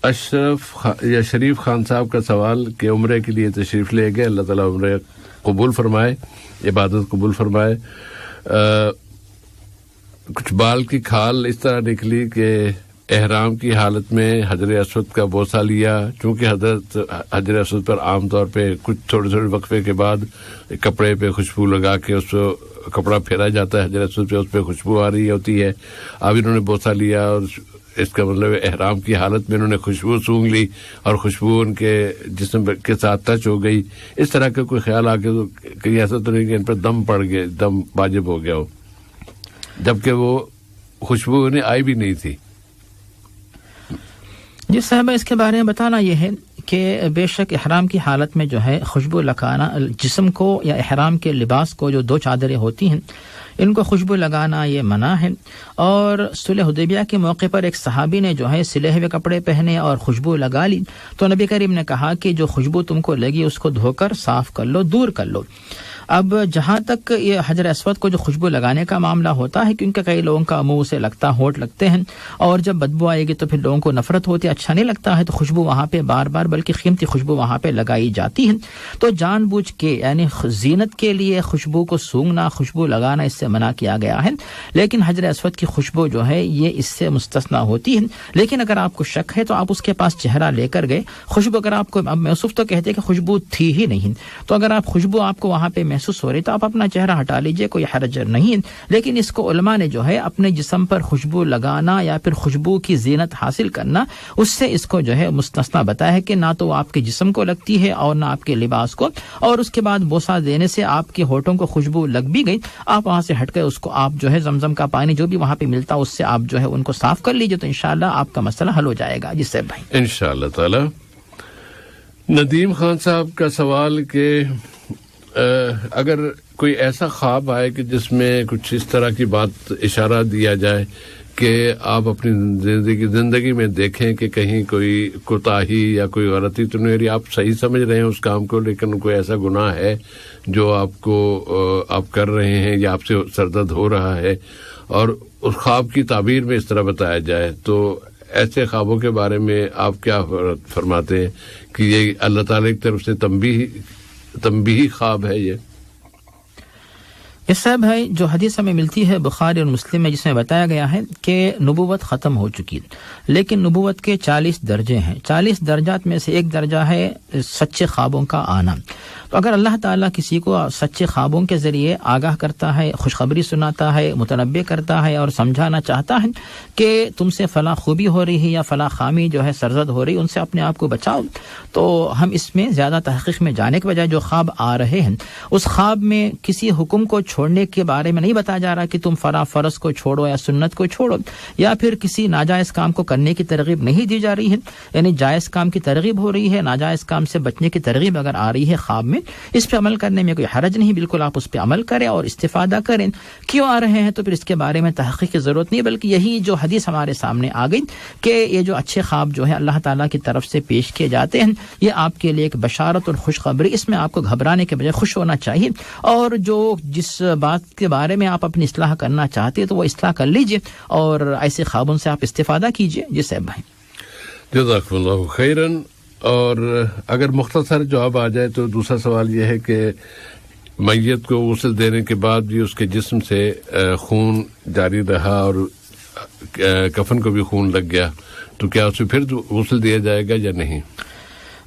اشرف یا شریف خان صاحب کا سوال کہ عمرے کے لیے تشریف لے گئے، اللہ تعالیٰ عمرے قبول فرمائے، عبادت قبول فرمائے. کچھ بال کی کھال اس طرح نکلی کہ احرام کی حالت میں حجر اسود کا بوسہ لیا، چونکہ حجر اسود پر عام طور پہ کچھ تھوڑے وقفے کے بعد کپڑے پہ خوشبو لگا کے اس کو کپڑا پھیرا جاتا ہے حجر اسود پہ، اس پہ خوشبو آ رہی ہوتی ہے. اب انہوں نے بوسہ لیا اور اس کا مطلب احرام کی حالت میں انہوں نے خوشبو سونگھ لی اور خوشبو ان کے جسم کے ساتھ ٹچ ہو گئی. اس طرح کا کوئی خیال آ کے تو کہیں ایسا تو نہیں کہ ان پر دم پڑ گئے، دم واجب ہو گیا ہو، جبکہ وہ خوشبو انہیں آئی بھی نہیں تھی. جی صاحب، اس کے بارے میں بتانا یہ ہے کہ بے شک احرام کی حالت میں جو ہے خوشبو لگانا جسم کو یا احرام کے لباس کو، جو 2 چادریں ہوتی ہیں ان کو خوشبو لگانا یہ منع ہے. اور صلح حدیبیہ کے موقع پر ایک صحابی نے جو ہے سلے ہوئے کپڑے پہنے اور خوشبو لگا لی، تو نبی کریم نے کہا کہ جو خوشبو تم کو لگی اس کو دھو کر صاف کر لو، دور کر لو. اب جہاں تک یہ حجر اسود کو جو خوشبو لگانے کا معاملہ ہوتا ہے، کیونکہ کئی لوگوں کا منہ سے لگتا، ہونٹ لگتے ہیں، اور جب بدبو آئے گی تو پھر لوگوں کو نفرت ہوتی ہے، اچھا نہیں لگتا ہے، تو خوشبو وہاں پہ بار بار بلکہ قیمتی خوشبو وہاں پہ لگائی جاتی ہے. تو جان بوجھ کے یعنی زینت کے لیے خوشبو کو سونگھنا، خوشبو لگانا اس سے منع کیا گیا ہے. لیکن حجر اسود کی خوشبو جو ہے یہ اس سے مستثنا ہوتی ہے. لیکن اگر آپ کو شک ہے تو آپ اس کے پاس چہرہ لے کر گئے، خوشبو اگر آپ کو، اب موصوف تو کہتے کہ خوشبو تھی ہی نہیں، تو اگر آپ خوشبو آپ کو وہاں پہ محسوس ہو رہی تو آپ اپنا چہرہ ہٹا لیجئے، کوئی حرج نہیں. لیکن اس کو علماء نے جو ہے اپنے جسم پر خوشبو لگانا یا پھر خوشبو کی زینت حاصل کرنا، اس سے اس کو جو ہے مستثنا بتایا ہے کہ نہ تو وہ آپ کے جسم کو لگتی ہے اور نہ آپ کے لباس کو. اور اس کے بعد بوسہ دینے سے آپ کے ہونٹوں کو خوشبو لگ بھی گئی، آپ وہاں سے ہٹ کے اس کو آپ جو ہے زمزم کا پانی جو بھی وہاں پہ ملتا اس سے آپ جو ہے ان کو صاف کر لیجئے، تو انشاءاللہ آپ کا مسئلہ حل ہو جائے گا. جس سے بھائی انشاءاللہ تعالی. ندیم خان صاحب کا سوال کہ اگر کوئی ایسا خواب آئے کہ جس میں کچھ اس طرح کی بات اشارہ دیا جائے کہ آپ اپنی زندگی میں دیکھیں کہ کہیں کوئی کوتاہی یا کوئی غلطی تو نہیں، آپ صحیح سمجھ رہے ہیں اس کام کو، لیکن کوئی ایسا گناہ ہے جو آپ کر رہے ہیں یا آپ سے سرزد ہو رہا ہے، اور اس خواب کی تعبیر میں اس طرح بتایا جائے، تو ایسے خوابوں کے بارے میں آپ کیا فرماتے ہیں کہ یہ اللہ تعالیٰ کی طرف سے تنبیہی خواب ہے؟ یہ اس صاحب ہے جو حدیث ہمیں ملتی ہے بخاری اور مسلم میں، جس میں بتایا گیا ہے کہ نبوت ختم ہو چکی، لیکن نبوت کے 40 درجے ہیں. 40 درجات میں سے ایک درجہ ہے سچے خوابوں کا آنا. تو اگر اللہ تعالیٰ کسی کو سچے خوابوں کے ذریعے آگاہ کرتا ہے، خوشخبری سناتا ہے، متنبع کرتا ہے اور سمجھانا چاہتا ہے کہ تم سے فلاں خوبی ہو رہی ہے یا فلاں خامی جو ہے سرزد ہو رہی، ان سے اپنے آپ کو بچاؤ، تو ہم اس میں زیادہ تحقیق میں جانے کے بجائے جو خواب آ رہے ہیں اس خواب میں کسی حکم کو چھوڑنے کے بارے میں نہیں بتایا جا رہا کہ تم فلاں فرض کو چھوڑو یا سنت کو چھوڑو، یا پھر کسی ناجائز کام کو کرنے کی ترغیب نہیں دی جا رہی ہے، یعنی جائز کام کی ترغیب ہو رہی ہے، ناجائز کام سے بچنے کی ترغیب اگر آ رہی ہے خواب میں، اس پہ عمل کرنے میں کوئی حرج نہیں، بالکل آپ اس پہ عمل کریں اور استفادہ کریں. کیوں آ رہے ہیں تو پھر اس کے بارے میں تحقیق کی ضرورت نہیں، بلکہ یہی جو حدیث ہمارے سامنے آ گئی کہ یہ جو اچھے خواب جو ہے اللہ تعالیٰ کی طرف سے پیش کیے جاتے ہیں، یہ آپ کے لیے ایک بشارت اور خوشخبری، اس میں آپ کو گھبرانے کے بجائے خوش ہونا چاہیے، اور جو جس بات کے بارے میں آپ اپنی اصلاح کرنا چاہتے ہیں تو وہ اصلاح کر لیجئے اور ایسے خوابوں سے آپ استفادہ کیجئے. جی صاحب بھائی. جزاک اللہ خیرن. اور اگر مختصر جواب آ جائے تو دوسرا سوال یہ ہے کہ میت کو غسل دینے کے بعد بھی اس کے جسم سے خون جاری رہا اور کفن کو بھی خون لگ گیا تو کیا اسے پھر غسل دیا جائے گا یا نہیں؟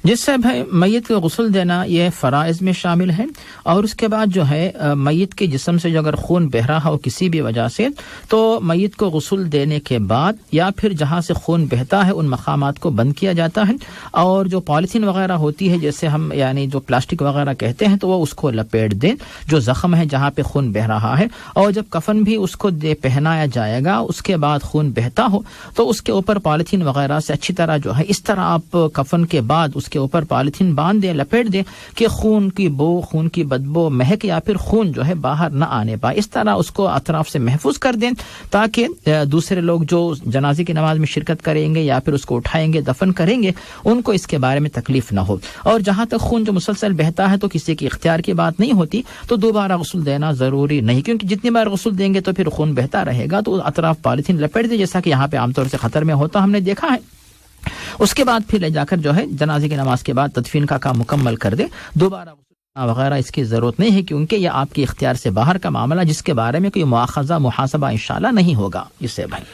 جس سے بھائی میت کو غسل دینا یہ فرائض میں شامل ہے، اور اس کے بعد جو ہے میت کے جسم سے جو اگر خون بہ رہا ہو کسی بھی وجہ سے تو میت کو غسل دینے کے بعد یا پھر جہاں سے خون بہتا ہے ان مقامات کو بند کیا جاتا ہے، اور جو پالیتھین وغیرہ ہوتی ہے جیسے ہم یعنی جو پلاسٹک وغیرہ کہتے ہیں تو وہ اس کو لپیٹ دیں جو زخم ہے جہاں پہ خون بہ رہا ہے، اور جب کفن بھی اس کو پہنایا جائے گا اس کے بعد خون بہتا ہو تو اس کے اوپر پالیتھین وغیرہ سے اچھی طرح جو ہے اس طرح آپ کفن کے بعد اس کے اوپر پالیتھین باندھ دیں، لپیٹ دیں کہ خون کی بو، خون کی بدبو، مہک یا پھر خون جو ہے باہر نہ آنے پائے، اس طرح اس کو اطراف سے محفوظ کر دیں تاکہ دوسرے لوگ جو جنازے کی نماز میں شرکت کریں گے یا پھر اس کو اٹھائیں گے دفن کریں گے ان کو اس کے بارے میں تکلیف نہ ہو۔ اور جہاں تک خون جو مسلسل بہتا ہے تو کسی کی اختیار کی بات نہیں ہوتی تو دوبارہ غسل دینا ضروری نہیں، کیونکہ جتنی بار غسل دیں گے تو پھر خون بہتا رہے گا، تو اطراف پالیتھین لپیٹ دیں جیسا کہ یہاں پہ عام طور سے خطر میں ہوتا ہم نے دیکھا ہے۔ اس کے بعد پھر لے جا کر جو ہے جنازے کی نماز کے بعد تدفین کا کام مکمل کر دے، دوبارہ وغیرہ اس کی ضرورت نہیں ہے کیونکہ یہ آپ کے اختیار سے باہر کا معاملہ جس کے بارے میں کوئی مواخذہ محاسبہ انشاءاللہ نہیں ہوگا۔ اس سے بھائی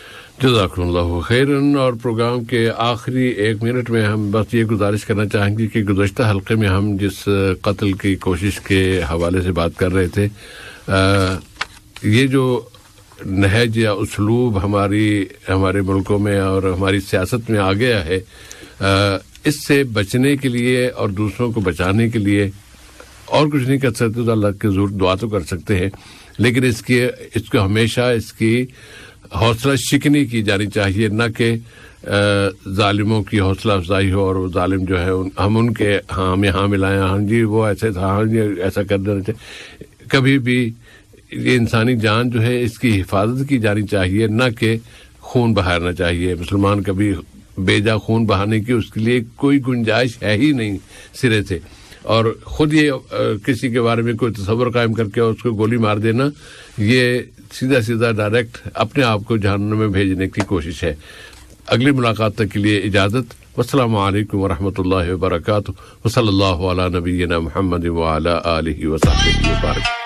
جزاکم اللہ خیرن۔ اور پروگرام کے آخری 1 منٹ میں ہم بس یہ گزارش کرنا چاہیں گے کہ گزشتہ حلقے میں ہم جس قتل کی کوشش کے حوالے سے بات کر رہے تھے، یہ جو نہج یا اسلوب ہمارے ملکوں میں اور ہماری سیاست میں آ گیا ہے، اس سے بچنے کے لیے اور دوسروں کو بچانے کے لیے اور کچھ نہیں کر سکتے تو اللہ کے حضور دعا تو کر سکتے ہیں، لیکن اس کو ہمیشہ اس کی حوصلہ شکنی کی جانی چاہیے، نہ کہ ظالموں کی حوصلہ افزائی ہو اور وہ ظالم جو ہے ہم ان کے ہم یہاں ملائیں، ہاں جی وہ ایسے تھا، ہاں جی ایسا کر دینا چاہیے۔ کبھی بھی یہ انسانی جان جو ہے اس کی حفاظت کی جانی چاہیے، نہ کہ خون بہانا چاہیے۔ مسلمان کبھی بیجا خون بہانے کی اس کے لیے کوئی گنجائش ہے ہی نہیں سرے سے، اور خود یہ کسی کے بارے میں کوئی تصور قائم کر کے اس کو گولی مار دینا، یہ سیدھا ڈائریکٹ اپنے آپ کو جہنم میں بھیجنے کی کوشش ہے۔ اگلی ملاقات تک کے لیے اجازت، والسلام علیکم ورحمۃ اللہ وبرکاتہ، وصلی اللہ علی نبینا محمد وعلی آلہ وصحبہ وبارک۔